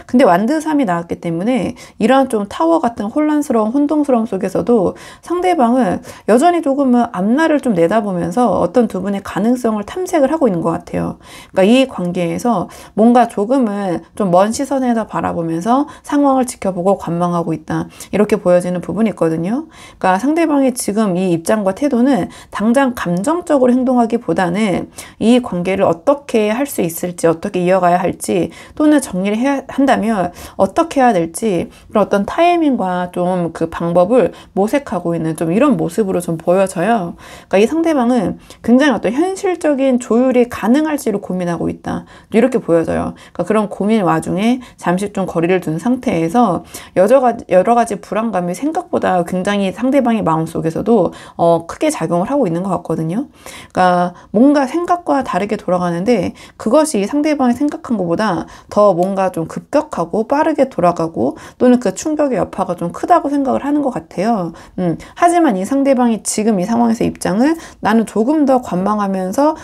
근데 완드 3이 나왔기 때문에 이러한 좀 타워 같은 혼란스러운 혼동스러움 속에서도 상대방은 여전히 조금은 앞날을 좀 내다보면서 어떤 두 분의 가능성을 탐색을 하고 있는 것 같아요. 그러니까 이 관계에서 뭔가 조금은 좀 먼 시선에서 바라보면서 상황을 지켜보고 관망하고 있다. 이렇게 보여지는 부분이 있거든요. 그러니까 상대방의 지금 이 입장과 태도는 당장 감정적으로 행동하기보다는 이 관계를 어떻게 할 수 있을지, 어떻게 이어가야 할지, 또는 정리를 해야 한다면 어떻게 해야 될지 그런 어떤 타이밍과 좀 그 방법을 모색하고 있는 좀 이런 모습으로 좀 보여져요. 그러니까 이 상대방은 굉장히 어떤 현실적인 조율이 가능할지를 고민하고 있다. 이렇게 보여져요. 그러니까 그런 고민 와중에 잠시 좀 거리를 둔 상태에서 여러 가지 불안감이 생각보다 굉장히 상대방의 마음속에서도 크게 작용을 하고 있는 것 같거든요. 그러니까 뭔가 생각과 다르게 돌아가는데 그것이 상대방이 생각한 것보다 더 뭔가 좀 급격하고 빠르게 돌아가고 또는 그 충격의 여파가 좀 크다고 생각을 하는 것 같아요. 하지만 이 상대방이 지금 이 상황에서 입장은 나는 조금 더 관망하면서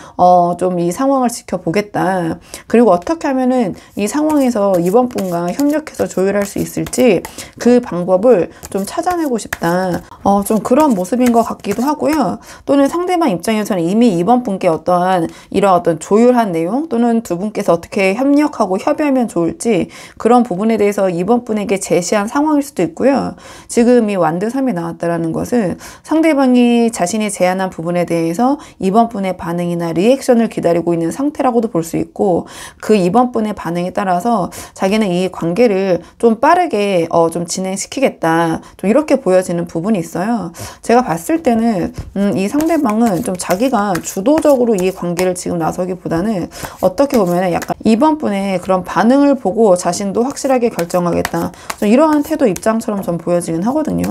좀 이 상황을 지켜보겠다. 그리고 어떻게 하면은 이 상황에서 이번 분과 협력해서 조율할 수 있을지 그 방법을 좀 찾아내고 싶다. 좀 그런 모습인 것 같기도 하고요. 또는 상대방 입장에서는 이미 이번 분께 어떠한 이런 어떤 조율한 내용 또는 두 분께서 어떻게 협력하고 협의하면 좋을지 그런 부분에 대해서 이번 분에게 제시한 상황일 수도 있고요. 지금 이 완드 3이 나왔다라는 것은 상대방이 자신이 제안한 부분에 대해서 이번 분의 반응이나 리액션을 기다리고 있는 상태라고도 볼 수 있고, 그 이번 분의 반응에 따라서 자기는 이 관계를 좀 빠르게 좀 진행시키겠다, 좀 이렇게 보여지는 부분이 있어요. 제가 봤을 때는 이 상대방은 좀 자기가 주도적으로 이 관계를 지금 나서기보다는 어떻게 보면 약간 이번 분의 그런 반응을 보고 자신도 확실하게 결정하겠다, 좀 이러한 태도 입장처럼 좀 보여지긴 하거든요.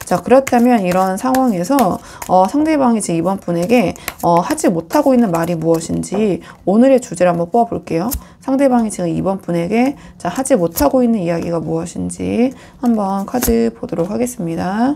자, 그렇다면 이런 상황에서 상대방이 지금 이번 분에게 하지 못하고 있는 말이 무엇인지 오늘의 주제를 한번 뽑아볼게요. 상대방이 지금 이번 분에게 하지 못하고 있는 이야기가 무엇인지 한번 카드 보도록 하겠습니다.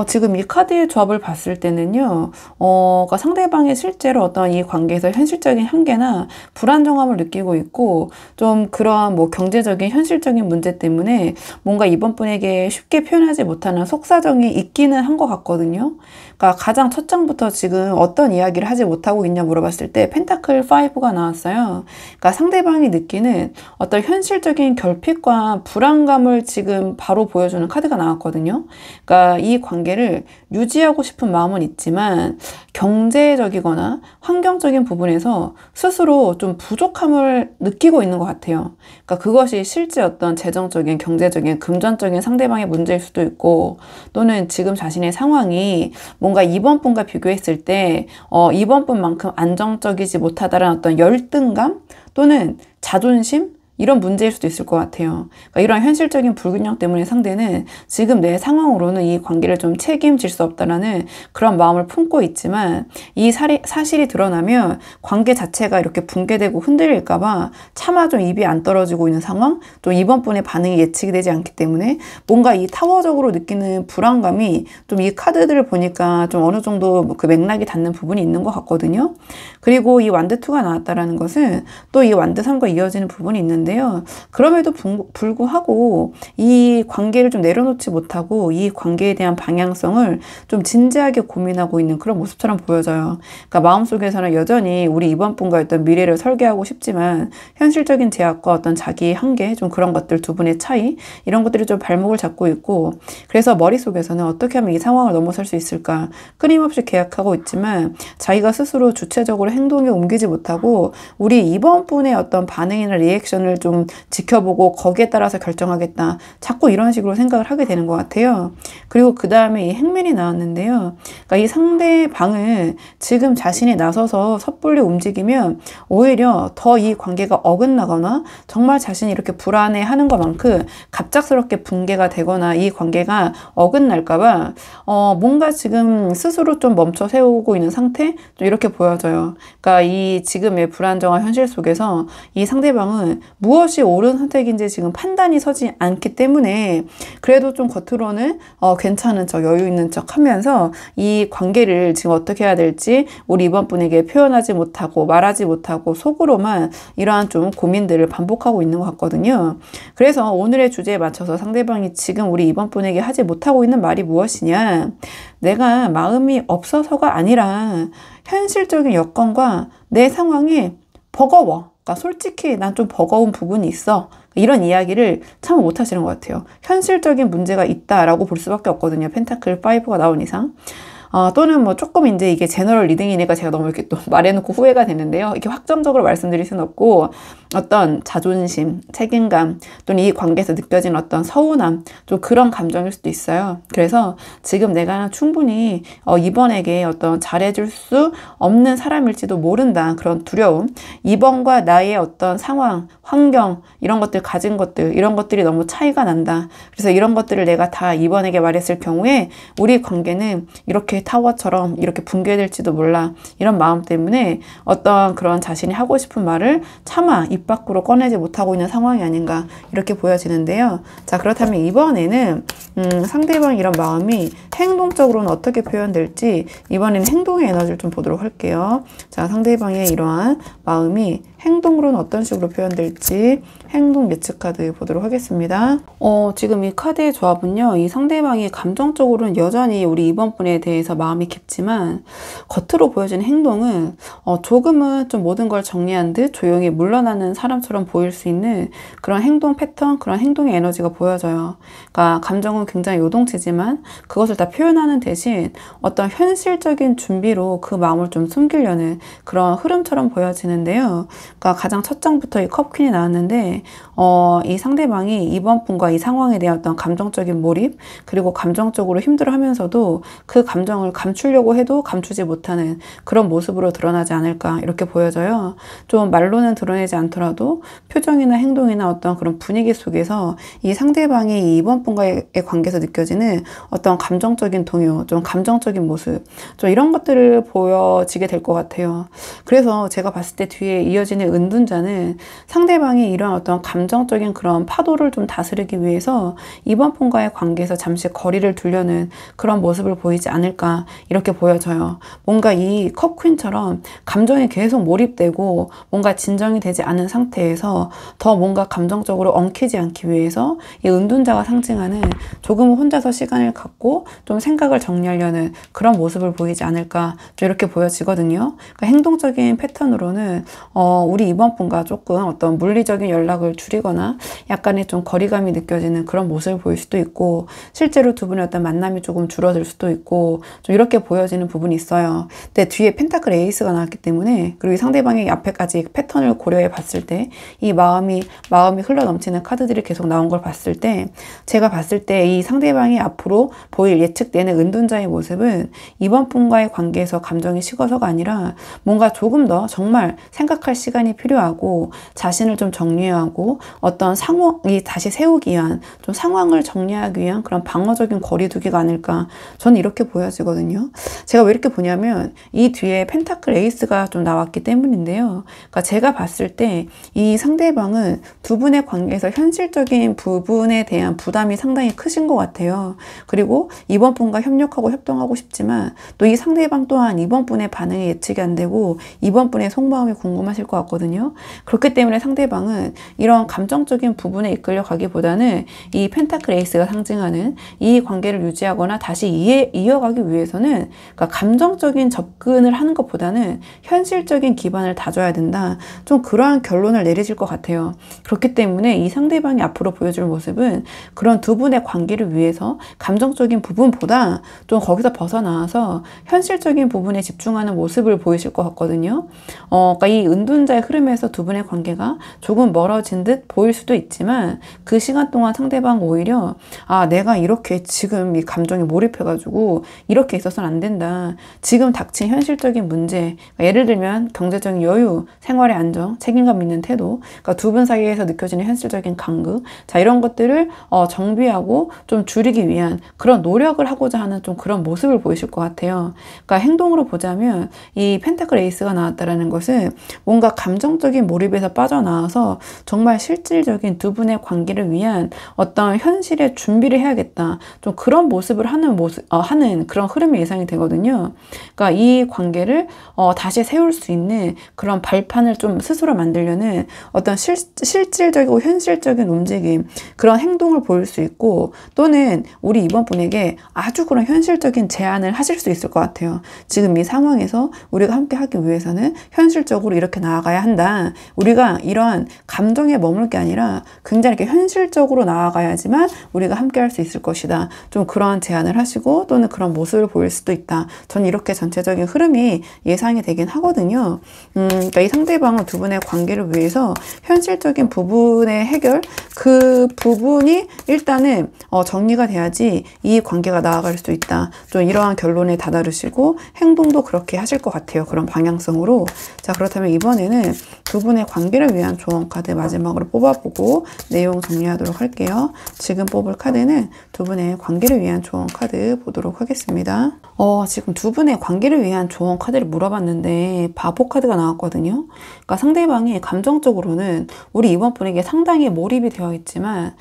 지금 이 카드의 조합을 봤을 때는요, 그러니까 상대방이 실제로 어떤 이 관계에서 현실적인 한계나 불안정함을 느끼고 있고, 좀 그러한 뭐 경제적인 현실적인 문제 때문에 뭔가 이번 분에게 쉽게 표현하지 못하는 속사정이 있기는 한 것 같거든요. 그러니까 가장 첫 장부터 지금 어떤 이야기를 하지 못하고 있냐 물어봤을 때 펜타클 5가 나왔어요. 그러니까 상대방이 느끼는 어떤 현실적인 결핍과 불안감을 지금 바로 보여주는 카드가 나왔거든요. 그러니까 이 관계를 유지하고 싶은 마음은 있지만 경제적이거나 환경적인 부분에서 스스로 좀 부족함을 느끼고 있는 것 같아요. 그러니까 그것이 실제 어떤 재정적인, 경제적인, 금전적인 상대방의 문제일 수도 있고, 또는 지금 자신의 상황이 뭔가 이번 분과 비교했을 때 이번 분만큼 안정적이지 못하다라는 어떤 열등감 또는 자존심, 이런 문제일 수도 있을 것 같아요. 그러니까 이런 현실적인 불균형 때문에 상대는 지금 내 상황으로는 이 관계를 좀 책임질 수 없다라는 그런 마음을 품고 있지만, 이 사실이 드러나면 관계 자체가 이렇게 붕괴되고 흔들릴까봐 차마 좀 입이 안 떨어지고 있는 상황, 또 이번 분의 반응이 예측이 되지 않기 때문에 뭔가 이 타워적으로 느끼는 불안감이 좀 이 카드들을 보니까 좀 어느 정도 그 맥락이 닿는 부분이 있는 것 같거든요. 그리고 이 완드 2가 나왔다라는 것은 또 이 완드 3과 이어지는 부분이 있는데, 그럼에도 불구하고 이 관계를 좀 내려놓지 못하고 이 관계에 대한 방향성을 좀 진지하게 고민하고 있는 그런 모습처럼 보여져요. 그러니까 마음속에서는 여전히 우리 이번 분과 어떤 미래를 설계하고 싶지만 현실적인 제약과 어떤 자기의 한계, 좀 그런 것들, 두 분의 차이, 이런 것들이 좀 발목을 잡고 있고, 그래서 머릿속에서는 어떻게 하면 이 상황을 넘어설 수 있을까 끊임없이 계약하고 있지만 자기가 스스로 주체적으로 행동에 옮기지 못하고 우리 이번 분의 어떤 반응이나 리액션을 좀 지켜보고 거기에 따라서 결정하겠다, 자꾸 이런 식으로 생각을 하게 되는 것 같아요. 그리고 그 다음에 이 행맨이 나왔는데요. 그러니까 이 상대방은 지금 자신이 나서서 섣불리 움직이면 오히려 더 이 관계가 어긋나거나 정말 자신이 이렇게 불안해하는 것만큼 갑작스럽게 붕괴가 되거나 이 관계가 어긋날까봐 뭔가 지금 스스로 좀 멈춰 세우고 있는 상태, 좀 이렇게 보여져요. 그러니까 이 지금의 불안정한 현실 속에서 이 상대방은 무엇이 옳은 선택인지 지금 판단이 서지 않기 때문에 그래도 좀 겉으로는 괜찮은 척, 여유 있는 척 하면서 이 관계를 지금 어떻게 해야 될지 우리 이번 분에게 표현하지 못하고 말하지 못하고 속으로만 이러한 좀 고민들을 반복하고 있는 것 같거든요. 그래서 오늘의 주제에 맞춰서 상대방이 지금 우리 이번 분에게 하지 못하고 있는 말이 무엇이냐, 내가 마음이 없어서가 아니라 현실적인 여건과 내 상황이 버거워, 그러니까 솔직히 난 좀 버거운 부분이 있어, 이런 이야기를 참 못하시는 것 같아요. 현실적인 문제가 있다라고 볼 수밖에 없거든요. 펜타클 5가 나온 이상. 또는 뭐 조금 이제 이게 제너럴 리딩이니까 제가 너무 이렇게 또 말해놓고 후회가 되는데요. 이렇게 확정적으로 말씀드릴 수는 없고, 어떤 자존심, 책임감, 또는 이 관계에서 느껴지는 어떤 서운함, 좀 그런 감정일 수도 있어요. 그래서 지금 내가 충분히 이번에게 어떤 잘해줄 수 없는 사람일지도 모른다, 그런 두려움, 이번과 나의 어떤 상황, 환경, 이런 것들, 가진 것들, 이런 것들이 너무 차이가 난다. 그래서 이런 것들을 내가 다 이번에게 말했을 경우에 우리 관계는 이렇게 타워처럼 이렇게 붕괴될지도 몰라, 이런 마음 때문에 어떤 그런 자신이 하고 싶은 말을 차마 입 밖으로 꺼내지 못하고 있는 상황이 아닌가, 이렇게 보여지는데요. 자, 그렇다면 이번에는 상대방 이런 마음이 행동적으로는 어떻게 표현될지 이번에는 행동의 에너지를 좀 보도록 할게요. 자, 상대방의 이러한 마음이 행동으로는 어떤 식으로 표현될지 행동 예측 카드 보도록 하겠습니다. 지금 이 카드의 조합은요, 이 상대방이 감정적으로는 여전히 우리 이번 분에 대해서 마음이 깊지만 겉으로 보여지는 행동은 조금은 좀 모든 걸 정리한 듯 조용히 물러나는 사람처럼 보일 수 있는 그런 행동 패턴, 그런 행동의 에너지가 보여져요. 그러니까 감정은 굉장히 요동치지만 그것을 다 표현하는 대신 어떤 현실적인 준비로 그 마음을 좀 숨기려는 그런 흐름처럼 보여지는데요. 그러니까 가장 첫 장부터 이 컵퀸이 나왔는데 이 상대방이 이번 분과 이 상황에 대한 어떤 감정적인 몰입, 그리고 감정적으로 힘들어하면서도 그 감정을 감추려고 해도 감추지 못하는 그런 모습으로 드러나지 않을까 이렇게 보여져요. 좀 말로는 드러내지 않더라도 표정이나 행동이나 어떤 그런 분위기 속에서 이 상대방이 이번 분과의 관계에서 느껴지는 어떤 감정적인 동요, 좀 감정적인 모습, 좀 이런 것들을 보여지게 될 것 같아요. 그래서 제가 봤을 때 뒤에 이어지는 은둔자는 상대방이 이런 어떤 감정적인 그런 파도를 좀 다스리기 위해서 이번 분과의 관계에서 잠시 거리를 두려는 그런 모습을 보이지 않을까 이렇게 보여져요. 뭔가 이 컵퀸처럼 감정이 계속 몰입되고 뭔가 진정이 되지 않은 상태에서 더 뭔가 감정적으로 엉키지 않기 위해서 이 은둔자가 상징하는 조금 혼자서 시간을 갖고 좀 생각을 정리하려는 그런 모습을 보이지 않을까 좀 이렇게 보여지거든요. 그러니까 행동적인 패턴으로는 우리 이번 분과 조금 어떤 물리적인 연락을 줄이거나 약간의 좀 거리감이 느껴지는 그런 모습을 보일 수도 있고, 실제로 두 분의 어떤 만남이 조금 줄어들 수도 있고 좀 이렇게 보여지는 부분이 있어요. 근데 뒤에 펜타클 에이스가 나왔기 때문에, 그리고 상대방의 앞에까지 패턴을 고려해 봤을 때 이 마음이 흘러 넘치는 카드들이 계속 나온 걸 봤을 때, 제가 봤을 때 이 상대방이 앞으로 보일 예측되는 은둔자의 모습은 이번 분과의 관계에서 감정이 식어서가 아니라 뭔가 조금 더 정말 생각할 시간이 필요하고 자신을 좀 정리하고 어떤 상황이 다시 세우기 위한, 좀 상황을 정리하기 위한 그런 방어적인 거리두기가 아닐까, 저는 이렇게 보여지거든요. 제가 왜 이렇게 보냐면 이 뒤에 펜타클 에이스가 좀 나왔기 때문인데요. 그러니까 제가 봤을 때 이 상대방은 두 분의 관계에서 현실적인 부분에 대한 부담이 상당히 크신 것 같아요. 그리고 이번 분과 협력하고 협동하고 싶지만 또 이 상대방 또한 이번 분의 반응이 예측이 안 되고 이번 분의 속마음이 궁금하실 것 같거든요. 그렇기 때문에 상대방은 이런 감정적인 부분에 이끌려 가기보다는 이 펜타클 에이스가 상징하는 이 관계를 유지하거나 다시 이어가기 위해서는, 그러니까 감정적인 접근을 하는 것보다는 현실적인 기반을 다져야 된다, 좀 그러한 결론을 내리실 것 같아요. 그렇기 때문에 이 상대방이 앞으로 보여줄 모습은 그런 두 분의 관계를 위해서 감정적인 부분보다 좀 거기서 벗어나와서 현실적인 부분에 집중하는 모습을 보이실 것 같거든요. 그러니까 이 은둔자의 흐름에서 두 분의 관계가 조금 멀어진 듯 보일 수도 있지만 그 시간 동안 상대방 오히려 내가 이렇게 지금 이 감정에 몰입해가지고 이렇게 있어서는 안 된다, 지금 닥친 현실적인 문제, 그러니까 예를 들면 경제적인 여유, 생활의 안정, 책임감 있는 태도, 그러니까 두 분 사이에서 느껴지는 현실적인 간극, 자 이런 것들을 정비하고 좀 줄이기 위한 그런 노력을 하고자 하는 좀 그런 모습을 보이실 것 같아요. 그러니까 행동으로 보자면 이 펜타클 에이스가 나왔다라는 것은 뭔가 감정적인 몰입에서 빠져나와서 정말 실질적인 두 분의 관계를 위한 어떤 현실의 준비를 해야겠다, 좀 그런 모습을 하는 그런 흐름이 예상이 되거든요. 그러니까 이 관계를 다시 세울 수 있는 그런 발판을 좀 스스로 만들려는 어떤 실질적이고 현실적인 움직임, 그런 행동을 보일 수 있고, 또는 우리 이번 분에게 아주 그런 현실적인 제안을 하실 수 있을 것 같아요. 지금 이 상황에서 우리가 함께 하기 위해서는 현실적으로 이렇게 나아가야 한다, 우리가 이러한 감정에 머물 게 아니라 굉장히 이렇게 현실적으로 나아가야지만 우리가 함께 할 수 있을 것이다, 좀 그러한 제안을 하시고 또는 그런 모습을 보일 수도 있다. 전 이렇게 전체적인 흐름이 예상이 되긴 하거든요. 그러니까 이 상대방은 두 분의 관계를 위해서 현실적인 부분의 해결, 그 부분이 일단은 정리가 돼야지 이 관계가 나아갈 수 있다, 좀 이러한 결론에 다다르시고 행동도 그렇게 하실 것 같아요. 그런 방향성으로. 자, 그렇다면 이번에는 두 분의 관계를 위한 조언 카드 마지막으로 뽑아보고 내용 정리하도록 할게요. 지금 뽑을 카드는 두 분의 관계를 위한 조언 카드 보도록 하겠습니다. 지금 두 분의 관계를 위한 조언 카드를 물어봤는데 바보 카드가 나왔거든요. 그러니까 상대방이 감정적으로는 우리 이번 분에게 상당히 몰입이 되어 있지만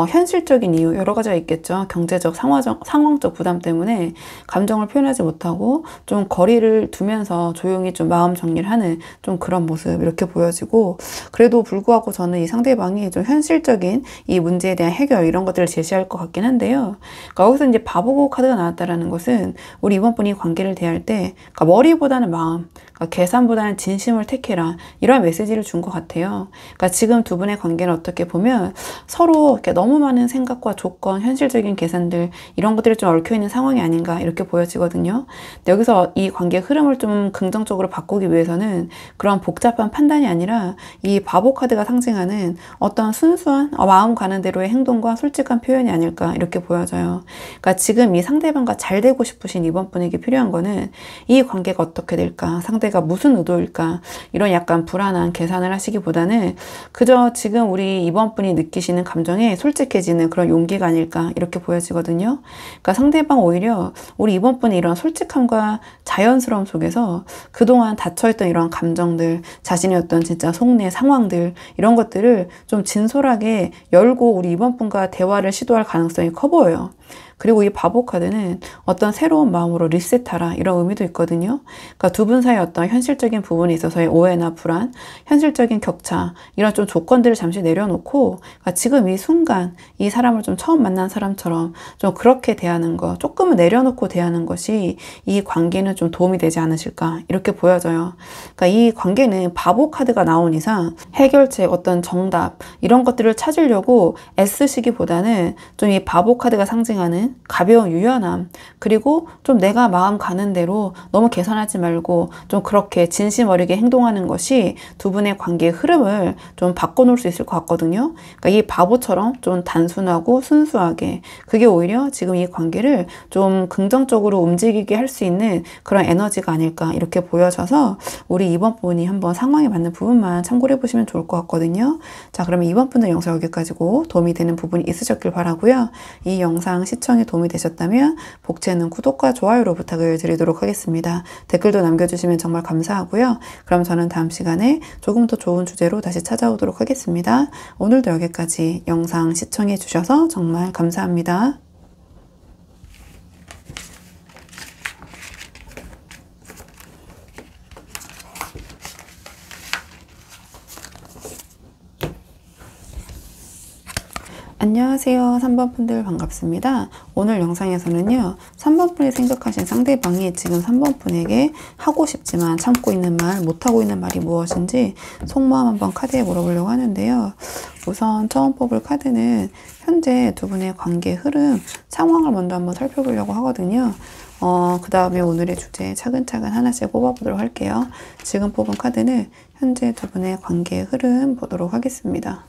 현실적인 이유 여러 가지가 있겠죠. 경제적, 상황적 부담 때문에 감정을 표현하지 못하고 좀 거리를 두면서 조용히 좀 마음 정리를 하는 좀 그런 모습, 모습 이렇게 보여지고, 그래도 불구하고 저는 이 상대방이 좀 현실적인 이 문제에 대한 해결 이런 것들을 제시할 것 같긴 한데요. 그러니까 여기서 이제 바보 카드가 나왔다라는 것은 우리 이번 분이 관계를 대할 때 그러니까 머리보다는 마음, 그러니까 계산보다는 진심을 택해라, 이런 메시지를 준 것 같아요. 그러니까 지금 두 분의 관계는 어떻게 보면 서로 이렇게 너무 많은 생각과 조건, 현실적인 계산들 이런 것들이 좀 얽혀 있는 상황이 아닌가 이렇게 보여지거든요. 근데 여기서 이 관계의 흐름을 좀 긍정적으로 바꾸기 위해서는 그런 복잡한 판단이 아니라 이 바보 카드가 상징하는 어떤 순수한 마음 가는 대로의 행동과 솔직한 표현이 아닐까 이렇게 보여져요. 그러니까 지금 이 상대방과 잘 되고 싶으신 이번 분에게 필요한 거는 이 관계가 어떻게 될까, 상대가 무슨 의도일까, 이런 약간 불안한 계산을 하시기보다는 그저 지금 우리 이번 분이 느끼시는 감정에 솔직해지는 그런 용기가 아닐까 이렇게 보여지거든요. 그러니까 상대방 오히려 우리 이번 분의 이런 솔직함과 자연스러움 속에서 그동안 닫혀있던 이런 감정들, 자신의 어떤 진짜 속내 상황들 이런 것들을 좀 진솔하게 열고 우리 이번 분과 대화를 시도할 가능성이 커 보여요. 그리고 이 바보 카드는 어떤 새로운 마음으로 리셋하라 이런 의미도 있거든요. 그러니까 두 분 사이 어떤 현실적인 부분에 있어서의 오해나 불안, 현실적인 격차 이런 좀 조건들을 잠시 내려놓고, 그러니까 지금 이 순간 이 사람을 좀 처음 만난 사람처럼 좀 그렇게 대하는 거, 조금은 내려놓고 대하는 것이 이 관계는 좀 도움이 되지 않으실까 이렇게 보여져요. 그러니까 이 관계는 바보 카드가 나온 이상 해결책, 어떤 정답 이런 것들을 찾으려고 애쓰시기보다는 좀 이 바보 카드가 상징하는 가벼운 유연함, 그리고 좀 내가 마음 가는 대로 너무 계산하지 말고 좀 그렇게 진심 어리게 행동하는 것이 두 분의 관계의 흐름을 좀 바꿔놓을 수 있을 것 같거든요. 그러니까 이 바보처럼 좀 단순하고 순수하게, 그게 오히려 지금 이 관계를 좀 긍정적으로 움직이게 할 수 있는 그런 에너지가 아닐까 이렇게 보여져서 우리 이번 분이 한번 상황에 맞는 부분만 참고를 해보시면 좋을 것 같거든요. 자, 그러면 이번 분의 영상 여기까지고 도움이 되는 부분이 있으셨길 바라고요. 이 영상 시청에 도움이 되셨다면 복채는 구독과 좋아요로 부탁을 드리도록 하겠습니다. 댓글도 남겨주시면 정말 감사하고요. 그럼 저는 다음 시간에 조금 더 좋은 주제로 다시 찾아오도록 하겠습니다. 오늘도 여기까지 영상 시청해 주셔서 정말 감사합니다. 안녕하세요. 3번 분들 반갑습니다. 오늘 영상에서는요, 3번 분이 생각하신 상대방이 지금 3번 분에게 하고 싶지만 참고 있는 말, 못하고 있는 말이 무엇인지 속마음 한번 카드에 물어보려고 하는데요. 우선 처음 뽑을 카드는 현재 두 분의 관계 흐름, 상황을 먼저 한번 살펴보려고 하거든요. 그 다음에 오늘의 주제 차근차근 하나씩 뽑아보도록 할게요. 지금 뽑은 카드는 현재 두 분의 관계 흐름 보도록 하겠습니다.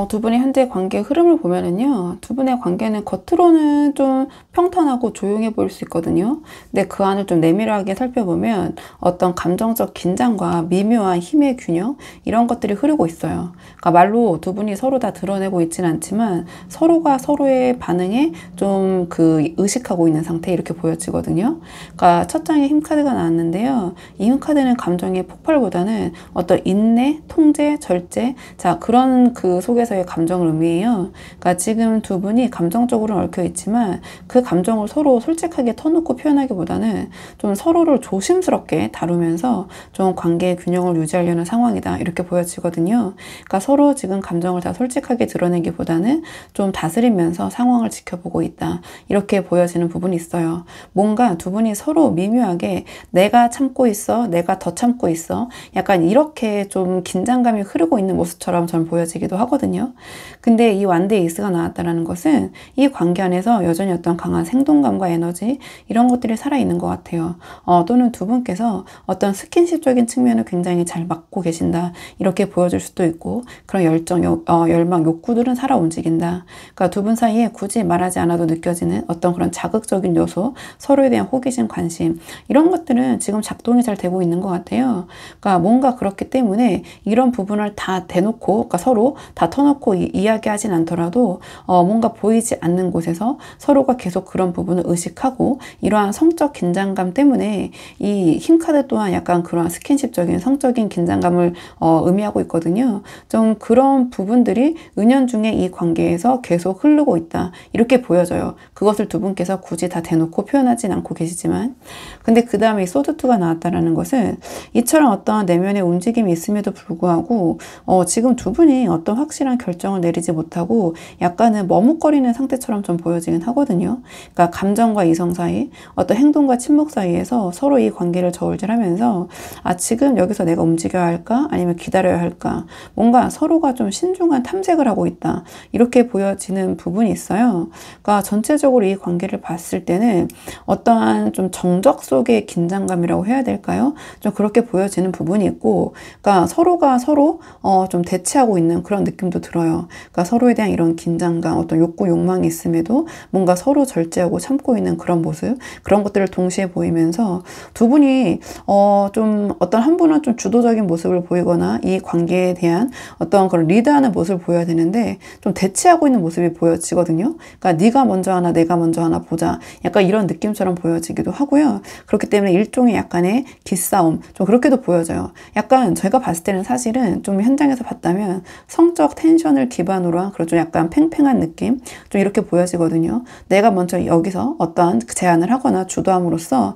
두 분의 현재 관계 흐름을 보면은요, 두 분의 관계는 겉으로는 좀 평탄하고 조용해 보일 수 있거든요. 근데 그 안을 좀 내밀하게 살펴보면 어떤 감정적 긴장과 미묘한 힘의 균형 이런 것들이 흐르고 있어요. 그러니까 말로 두 분이 서로 다 드러내고 있지는 않지만 서로가 서로의 반응에 좀 그 의식하고 있는 상태 이렇게 보여지거든요. 그러니까 첫 장에 힘 카드가 나왔는데요. 이 힘 카드는 감정의 폭발보다는 어떤 인내, 통제, 절제, 자 그런 그 속에서의 감정을 의미해요. 그러니까 지금 두 분이 감정적으로는 얽혀 있지만 그 감정을 서로 솔직하게 터놓고 표현하기보다는 좀 서로를 조심스럽게 다루면서 좀 관계의 균형을 유지하려는 상황이다 이렇게 보여지거든요. 그러니까 서로 지금 감정을 다 솔직하게 드러내기보다는 좀 다스리면서 상황을 지켜보고 있다 이렇게 보여지는 부분이 있어요. 뭔가 두 분이 서로 미묘하게 내가 참고 있어, 내가 더 참고 있어, 약간 이렇게 좀 긴장감이 흐르고 있는 모습처럼 전 보여지기도 하거든요. 근데 이 완대 에이스가 나왔다는 것은 이 관계 안에서 여전히 어떤 강한 생동감과 에너지 이런 것들이 살아있는 것 같아요. 또는 두 분께서 어떤 스킨십적인 측면을 굉장히 잘 맡고 계신다 이렇게 보여줄 수도 있고, 그런 열정, 열망, 욕구들은 살아 움직인다. 그러니까 두 분 사이에 굳이 말하지 않아도 느껴지는 어떤 그런 자극적인 요소, 서로에 대한 호기심, 관심 이런 것들은 지금 작동이 잘 되고 있는 것 같아요. 그러니까 뭔가 그렇기 때문에 이런 부분을 다 대놓고, 그러니까 서로 다 터놓고 이야기하진 않더라도 뭔가 보이지 않는 곳에서 서로가 계속 그런 부분을 의식하고 이러한 성적 긴장감 때문에 이 힘카드 또한 약간 그러한 스킨십적인 성적인 긴장감을 의미하고 있거든요. 좀 그런 부분들이 은연중에 이 관계에서 계속 흐르고 있다. 이렇게 보여져요. 그것을 두 분께서 굳이 다 대놓고 표현하진 않고 계시지만. 근데 그 다음에 이 소드2가 나왔다라는 것은 이처럼 어떤 내면의 움직임이 있음에도 불구하고 지금 두 분이 어떤 확실한 결정을 내리지 못하고 약간은 머뭇거리는 상태처럼 좀 보여지긴 하거든요. 그러니까 감정과 이성 사이, 어떤 행동과 침묵 사이에서 서로 이 관계를 저울질하면서 지금 여기서 내가 움직여야 할까? 아니면 기다려야 할까? 뭔가 서로가 좀 신중한 탐색을 하고 있다. 이렇게 보여지는 부분이 있어요. 그러니까 전체적으로 이 관계를 봤을 때는 어떠한 좀 정적 속의 긴장감이라고 해야 될까요? 좀 그렇게 보여지는 부분이 있고, 그러니까 서로가 서로 좀 대치하고 있는 그런 느낌도 들어요. 그러니까 서로에 대한 이런 긴장감, 어떤 욕구, 욕망이 있음에도 뭔가 서로 절제하고 참고 있는 그런 모습, 그런 것들을 동시에 보이면서 두 분이 좀 어떤 한 분은 좀 주도적인 모습을 보이거나 이 관계에 대한 어떤 그런 리드하는 모습을 보여야 되는데 좀 대치하고 있는 모습이 보여지거든요. 그러니까 네가 먼저 하나, 내가 먼저 하나 보자. 약간 이런 느낌처럼 보여지기도 하고요. 그렇기 때문에 일종의 약간의 기싸움, 좀 그렇게도 보여져요. 약간 제가 봤을 때는 사실은 좀 현장에서 봤다면 성적 텐션을 기반으로 한 그런 좀 약간 팽팽한 느낌, 좀 이렇게 보여지거든요. 내가 먼저 여기서 어떠한 제안을 하거나 주도함으로써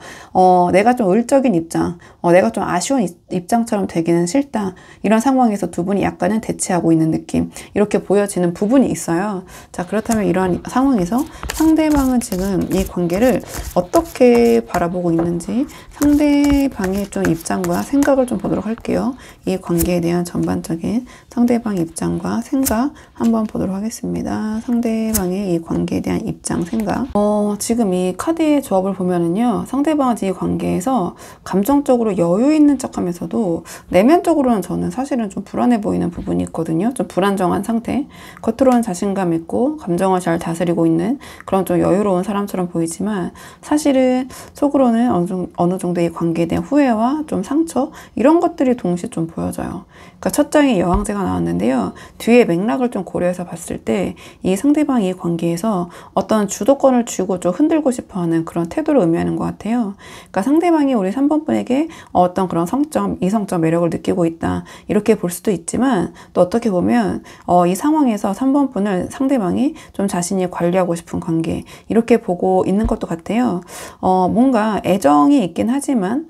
내가 좀 을적인 입장, 내가 좀 아쉬운 입장처럼 되기는 싫다. 이런 상황에서 두 분이 약간은 대치하고 있는 느낌, 이렇게 보여지는 부분이 있어요. 자, 그렇다면 이러한 상황에서 상대방은 지금 이 관계를 어떻게 바라보고 있는지 상대방의 좀 입장과 생각을 좀 보도록 할게요. 이 관계에 대한 전반적인 상대방의 입장과 생각 한번 보도록 하겠습니다. 상대방의 이 관계에 대한 입장, 생각. 지금 이 카드의 조합을 보면은요, 상대방은 이 관계에서 감정적으로 여유 있는 척 하면서도 내면적으로는 저는 사실은 좀 불안해 보이는 부분이 있거든요. 좀 불안정한 상태. 겉으로는 자신감 있고 감정을 잘 다스리고 있는 그런 좀 여유로운 사람처럼 보이지만 사실은 속으로는 어느 정도 이 관계에 대한 후회와 좀 상처, 이런 것들이 동시에 좀 보여져요. 그러니까 첫 장에 여왕제가 나왔는데요. 뒤에 맥락을 좀 고려해서 봤을 때 이 상대방이 이 관계에서 어떤 주도권을 쥐고 좀 흔들고 싶어하는 그런 태도를 의미하는 것 같아요. 그러니까 상대방이 우리 3번 분에게 어떤 그런 성적, 이성적 매력을 느끼고 있다. 이렇게 볼 수도 있지만 또 어떻게 보면 이 상황에서 3번 분을 상대방이 좀 자신이 관리하고 싶은 관계, 이렇게 보고 있는 것도 같아요. 뭔가 애정이 있긴 하지만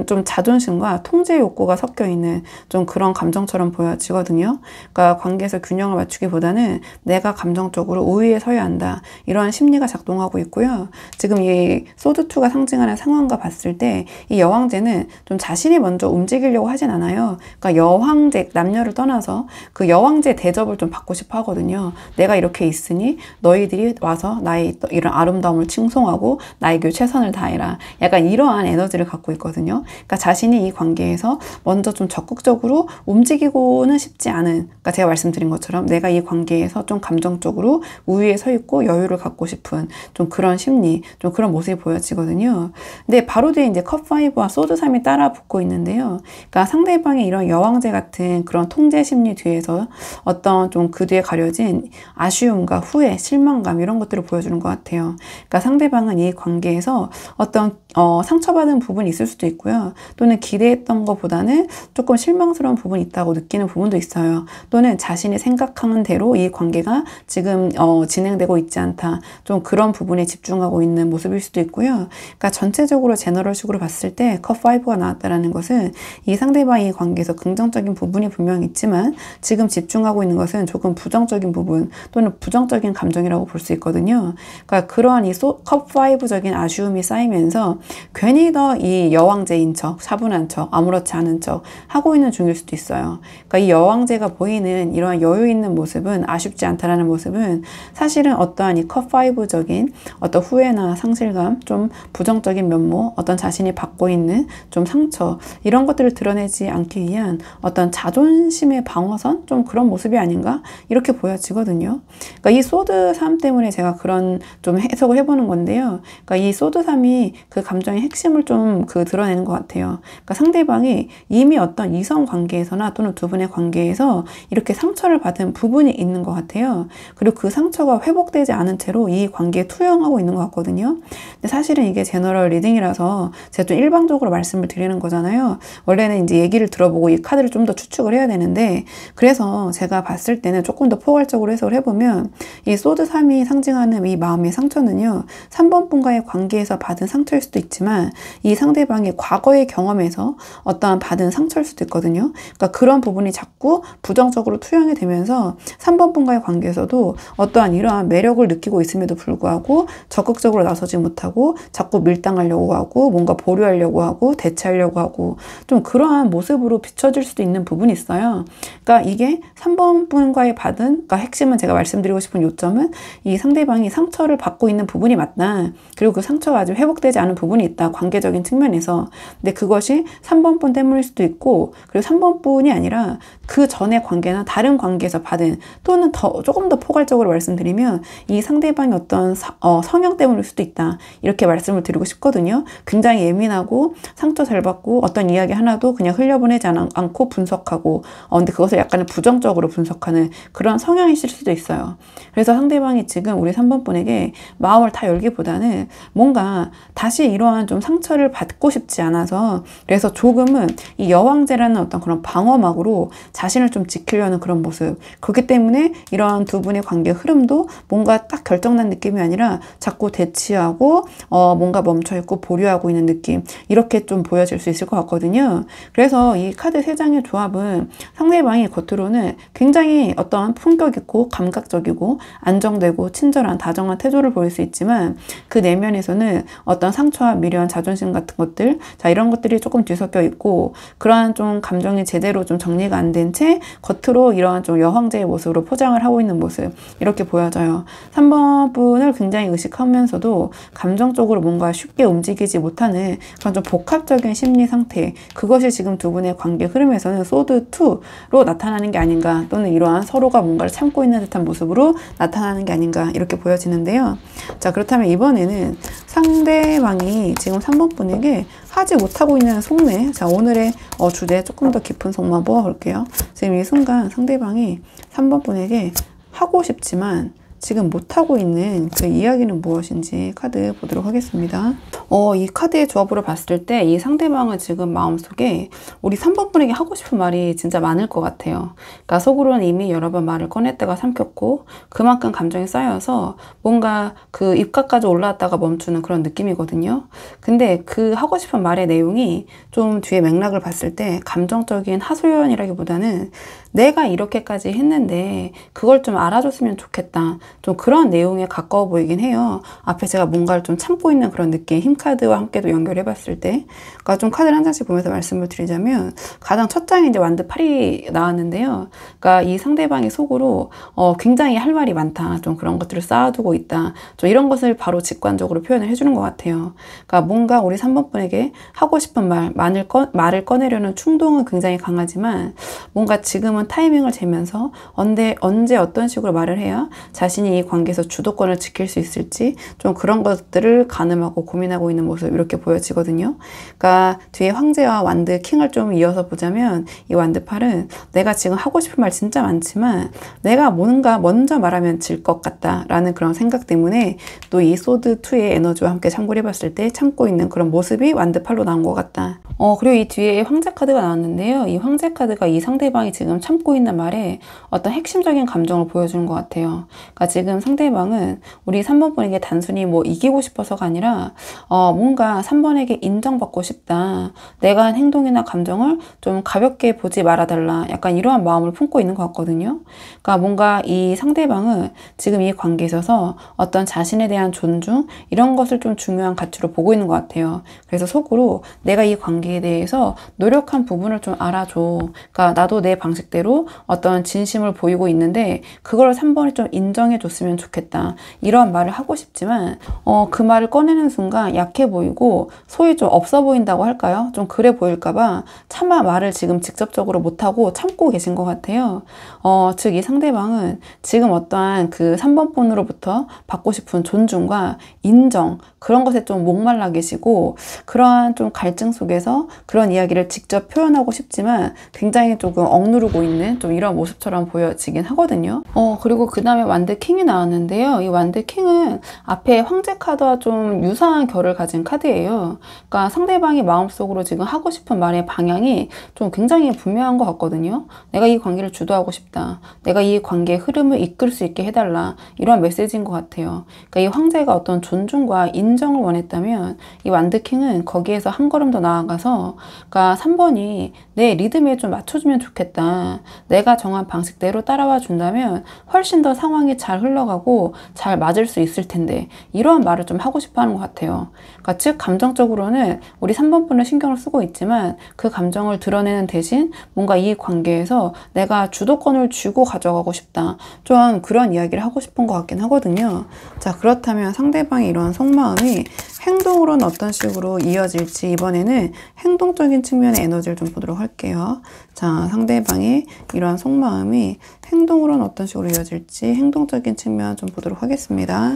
좀 자존심과 통제 욕구가 섞여 있는 좀 그런 감정처럼 보여지거든요. 그러니까 관계에서 균형을 맞추기보다는 내가 감정적으로 우위에 서야 한다. 이러한 심리가 작동하고 있고요. 지금 이 소드2가 상징하는 상황과 봤을 때 이 여왕제는 좀 자신이 먼저 움직이려고 하진 않아요. 그러니까 여왕제, 남녀를 떠나서 그 여왕제 대접을 좀 받고 싶어 하거든요. 내가 이렇게 있으니 너희들이 와서 나의 이런 아름다움을 칭송하고 나에게 최선을 다해라. 약간 이러한 에너지를 갖고 있거든요. 그러니까 자신이 이 관계에서 먼저 좀 적극적으로 움직이고는 싶지 않은, 그러니까 제가 말씀드린 것처럼 내가 이 관계에서 좀 감정적으로 우위에 서 있고 여유를 갖고 싶은 좀 그런 심리, 좀 그런 모습이 보여지거든요. 근데 바로 뒤에 이제 컵5와 소드3이 따라 붙고 있는데요. 그러니까 상대방의 이런 여왕제 같은 그런 통제 심리 뒤에서 어떤 좀 그 뒤에 가려진 아쉬움과 후회, 실망감, 이런 것들을 보여주는 것 같아요. 그러니까 상대방은 이 관계에서 어떤 상처받은 부분이 있을 수도 있고요. 또는 기대했던 것보다는 조금 실망스러운 부분이 있다고 느끼는 부분도 있어요. 또는 자신이 생각하는 대로 이 관계가 지금 진행되고 있지 않다. 좀 그런 부분에 집중하고 있는 모습일 수도 있고요. 그러니까 전체적으로 제너럴식으로 봤을 때 컵5가 나왔다는 것은 이 상대방의 관계에서 긍정적인 부분이 분명히 있지만 지금 집중하고 있는 것은 조금 부정적인 부분 또는 부정적인 감정이라고 볼 수 있거든요. 그러니까 그러한 이 컵5적인 아쉬움이 쌓이면서 괜히 더 이 여왕제인 척, 차분한 척, 아무렇지 않은 척 하고 있는 중일 수도 있어요. 그러니까 이 여왕제가 보이는 이러한 여유 있는 모습은, 아쉽지 않다라는 모습은 사실은 어떠한 이 컵5적인 어떤 후회나 상실감, 좀 부정적인 면모, 어떤 자신이 받고 있는 좀 상처, 이런 것들을 드러내지 않기 위한 어떤 자존심의 방어선? 좀 그런 모습이 아닌가? 이렇게 보여지거든요. 그러니까 이 소드3 때문에 제가 그런 좀 해석을 해보는 건데요. 그러니까 이 소드3이 그 감정의 핵심을 좀 드러내는 것 같아요. 그러니까 상대방이 이미 어떤 이성 관계에서나 또는 두 분의 관계에서 이렇게 상처를 받은 받은 부분이 있는 것 같아요. 그리고 그 상처가 회복되지 않은 채로 이 관계에 투영하고 있는 것 같거든요. 근데 사실은 이게 제너럴 리딩이라서 제가 좀 일방적으로 말씀을 드리는 거잖아요. 원래는 이제 얘기를 들어보고 이 카드를 좀 더 추측을 해야 되는데, 그래서 제가 봤을 때는 조금 더 포괄적으로 해석을 해보면 이 소드 3이 상징하는 이 마음의 상처는요, 3번 분과의 관계에서 받은 상처일 수도 있지만 이 상대방의 과거의 경험에서 어떠한 받은 상처일 수도 있거든요. 그러니까 그런 부분이 자꾸 부정적으로 투영이 되면서 3번 분과의 관계에서도 어떠한 이러한 매력을 느끼고 있음에도 불구하고 적극적으로 나서지 못하고 자꾸 밀당하려고 하고 뭔가 보류하려고 하고 대체하려고 하고 좀 그러한 모습으로 비춰질 수도 있는 부분이 있어요. 그러니까 이게 3번 분과의 받은, 그러니까 핵심은 제가 말씀드리고 싶은 요점은 이 상대방이 상처를 받고 있는 부분이 맞다. 그리고 그 상처가 아직 회복되지 않은 부분이 있다. 관계적인 측면에서. 근데 그것이 3번 분 때문일 수도 있고, 그리고 3번 분이 아니라 그 전의 관계나 다른 관계에서 받은, 또는 조금 더 포괄적으로 말씀드리면 이 상대방의 어떤 성향 때문일 수도 있다. 이렇게 말씀을 드리고 싶거든요. 굉장히 예민하고 상처 잘 받고 어떤 이야기 하나도 그냥 흘려보내지 않고 분석하고, 근데 그것을 약간은 부정적으로 분석하는 그런 성향이실 수도 있어요. 그래서 상대방이 지금 우리 3번 분에게 마음을 다 열기보다는 뭔가 다시 이러한 좀 상처를 받고 싶지 않아서, 그래서 조금은 이 여왕제라는 어떤 그런 방어막으로 자신을 좀 지키려는 그런 모습. 그렇기 때문에 이러한 두 분의 관계 흐름도 뭔가 딱 결정난 느낌이 아니라 자꾸 대치하고 뭔가 멈춰있고 보류하고 있는 느낌, 이렇게 좀 보여질 수 있을 것 같거든요. 그래서 이 카드 3장의 조합은 상대방이 겉으로는 굉장히 어떤 품격 있고 감각적이고 안정되고 친절한 다정한 태도를 보일 수 있지만 그 내면에서는 어떤 상처와 미련, 자존심 같은 것들, 자, 이런 것들이 조금 뒤섞여 있고, 그러한 좀 감정이 제대로 좀 정리가 안 된 채 겉으로 이러한 좀 여왕제의 모습으로 포장을 하고 있는 모습, 이렇게 보여져요. 3번 분을 굉장히 의식하면서도 감정적으로 뭔가 쉽게 움직이지 못하는 그런 좀 복합적인 심리 상태, 그것이 지금 두 분의 관계 흐름에서는 소드 2로 나타나는 게 아닌가, 또는 이러한 서로가 뭔가를 참고 있는 듯한 모습으로 나타나는 게 아닌가, 이렇게 보여지는데요. 자, 그렇다면 이번에는 상대방이 지금 3번 분에게 하지 못하고 있는 속내, 자, 오늘의 주제에 조금 더 깊은 속만 보아볼게요. 지금 이 순간 상대방이 3번 분에게 하고 싶지만 지금 못하고 있는 그 이야기는 무엇인지 카드 보도록 하겠습니다. 이 카드의 조합으로 봤을 때 이 상대방은 지금 마음속에 우리 3번 분에게 하고 싶은 말이 진짜 많을 것 같아요. 그러니까 속으로는 이미 여러 번 말을 꺼냈다가 삼켰고 그만큼 감정이 쌓여서 뭔가 그 입가까지 올라왔다가 멈추는 그런 느낌이거든요. 근데 그 하고 싶은 말의 내용이 좀 뒤에 맥락을 봤을 때 감정적인 하소연이라기보다는 내가 이렇게까지 했는데 그걸 좀 알아줬으면 좋겠다, 좀 그런 내용에 가까워 보이긴 해요. 앞에 제가 뭔가를 좀 참고 있는 그런 느낌, 힘카드와 함께도 연결해 봤을 때. 그러니까 좀 카드를 한 장씩 보면서 말씀을 드리자면, 가장 첫 장이 이제 완드 8이 나왔는데요. 그러니까 이 상대방의 속으로 굉장히 할 말이 많다, 좀 그런 것들을 쌓아두고 있다, 좀 이런 것을 바로 직관적으로 표현을 해주는 것 같아요. 그러니까 뭔가 우리 3번 분에게 하고 싶은 말을 꺼내려는 충동은 굉장히 강하지만 뭔가 지금은 타이밍을 재면서 언제 어떤 식으로 말을 해야 자신이 이 관계에서 주도권을 지킬 수 있을지 좀 그런 것들을 가늠하고 고민하고 있는 모습, 이렇게 보여지거든요. 그러니까 뒤에 황제와 완드 킹을 좀 이어서 보자면 이 완드 8은 내가 지금 하고 싶은 말 진짜 많지만 내가 뭔가 먼저 말하면 질 것 같다 라는 그런 생각 때문에 또 이 소드 2의 에너지와 함께 참고를 해봤을 때 참고 있는 그런 모습이 완드 8로 나온 것 같다. 그리고 이 뒤에 황제 카드가 나왔는데요. 이 황제 카드가 이 상대방이 지금 참고 있는 말에 어떤 핵심적인 감정을 보여주는 것 같아요. 그러니까 지금 상대방은 우리 3번 분에게 단순히 뭐 이기고 싶어서가 아니라 뭔가 3번에게 인정받고 싶다, 내가 한 행동이나 감정을 좀 가볍게 보지 말아달라, 약간 이러한 마음을 품고 있는 것 같거든요. 그러니까 뭔가 이 상대방은 지금 이 관계에 있어서 어떤 자신에 대한 존중, 이런 것을 좀 중요한 가치로 보고 있는 것 같아요. 그래서 속으로 내가 이 관계에 대해서 노력한 부분을 좀 알아줘, 그러니까 나도 내 방식대로 어떤 진심을 보이고 있는데 그걸 3번이 좀 인정해 줬으면 좋겠다. 이런 말을 하고 싶지만 그 말을 꺼내는 순간 약해 보이고 소위 좀 없어 보인다고 할까요? 좀 그래 보일까봐 차마 말을 지금 직접적으로 못하고 참고 계신 것 같아요. 즉 이 상대방은 지금 어떠한 그 3번 분으로부터 받고 싶은 존중과 인정, 그런 것에 좀 목말라 계시고, 그러한 좀 갈증 속에서 그런 이야기를 직접 표현하고 싶지만 굉장히 조금 억누르고 있는 좀 이런 모습처럼 보여지긴 하거든요. 그리고 그 다음에 완드 킹이 나왔는데요. 이 완드 킹은 앞에 황제 카드와 좀 유사한 결을 가진 카드예요. 그러니까 상대방이 마음속으로 지금 하고 싶은 말의 방향이 좀 굉장히 분명한 것 같거든요. 내가 이 관계를 주도하고 싶다. 내가 이 관계의 흐름을 이끌 수 있게 해달라. 이런 메시지인 것 같아요. 그러니까 이 황제가 어떤 존중과 인정을 원했다면 이 완드킹은 거기에서 한 걸음 더 나아가서, 그러니까 3번이 내 리듬에 좀 맞춰주면 좋겠다. 내가 정한 방식대로 따라와 준다면 훨씬 더 상황이 잘 흘러가고 잘 맞을 수 있을 텐데, 이러한 말을 좀 하고 싶어 하는 것 같아요. 그러니까 즉 감정적으로는 우리 3번 분을 신경을 쓰고 있지만 그 감정을 드러내는 대신 뭔가 이 관계에서 내가 주도권을 쥐고 가져가고 싶다. 좀 그런 이야기를 하고 싶은 것 같긴 하거든요. 자, 그렇다면 상대방의 이러한 속마음이 행동으로는 어떤 식으로 이어질지 이번에는 행동적인 측면의 에너지를 좀 보도록 할게요. 자, 상대방의 이러한 속마음이 행동으로는 어떤 식으로 이어질지 행동적인 측면 좀 보도록 하겠습니다.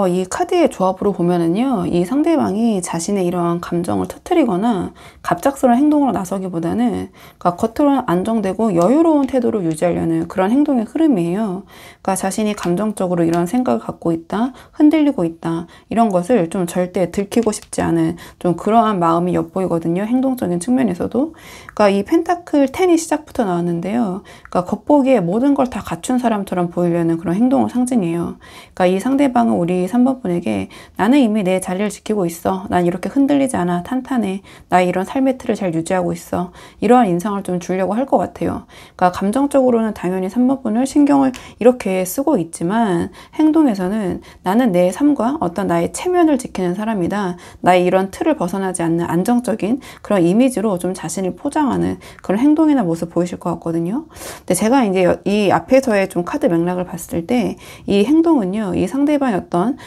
이 카드의 조합으로 보면은요, 이 상대방이 자신의 이러한 감정을 터뜨리거나 갑작스러운 행동으로 나서기보다는, 그러니까 겉으로는 안정되고 여유로운 태도를 유지하려는 그런 행동의 흐름이에요. 그러니까 자신이 감정적으로 이런 생각을 갖고 있다, 흔들리고 있다, 이런 것을 좀 절대 들키고 싶지 않은 좀 그러한 마음이 엿보이거든요. 행동적인 측면에서도. 그러니까 이 펜타클 10이 시작부터 나왔는데요. 그러니까 겉보기에 모든 걸 다 갖춘 사람처럼 보이려는 그런 행동을 상징해요. 그러니까 이 상대방은 우리 3번 분에게 나는 이미 내 자리를 지키고 있어. 난 이렇게 흔들리지 않아. 탄탄해. 나의 이런 삶의 틀을 잘 유지하고 있어. 이러한 인상을 좀 주려고 할 것 같아요. 그러니까 감정적으로는 당연히 3번 분을 신경을 이렇게 쓰고 있지만 행동에서는 나는 내 삶과 어떤 나의 체면을 지키는 사람이다. 나의 이런 틀을 벗어나지 않는 안정적인 그런 이미지로 좀 자신을 포장하는 그런 행동이나 모습 보이실 것 같거든요. 근데 제가 이제 이 앞에서의 좀 카드 맥락을 봤을 때 이 행동은요, 이 상대방의 어떤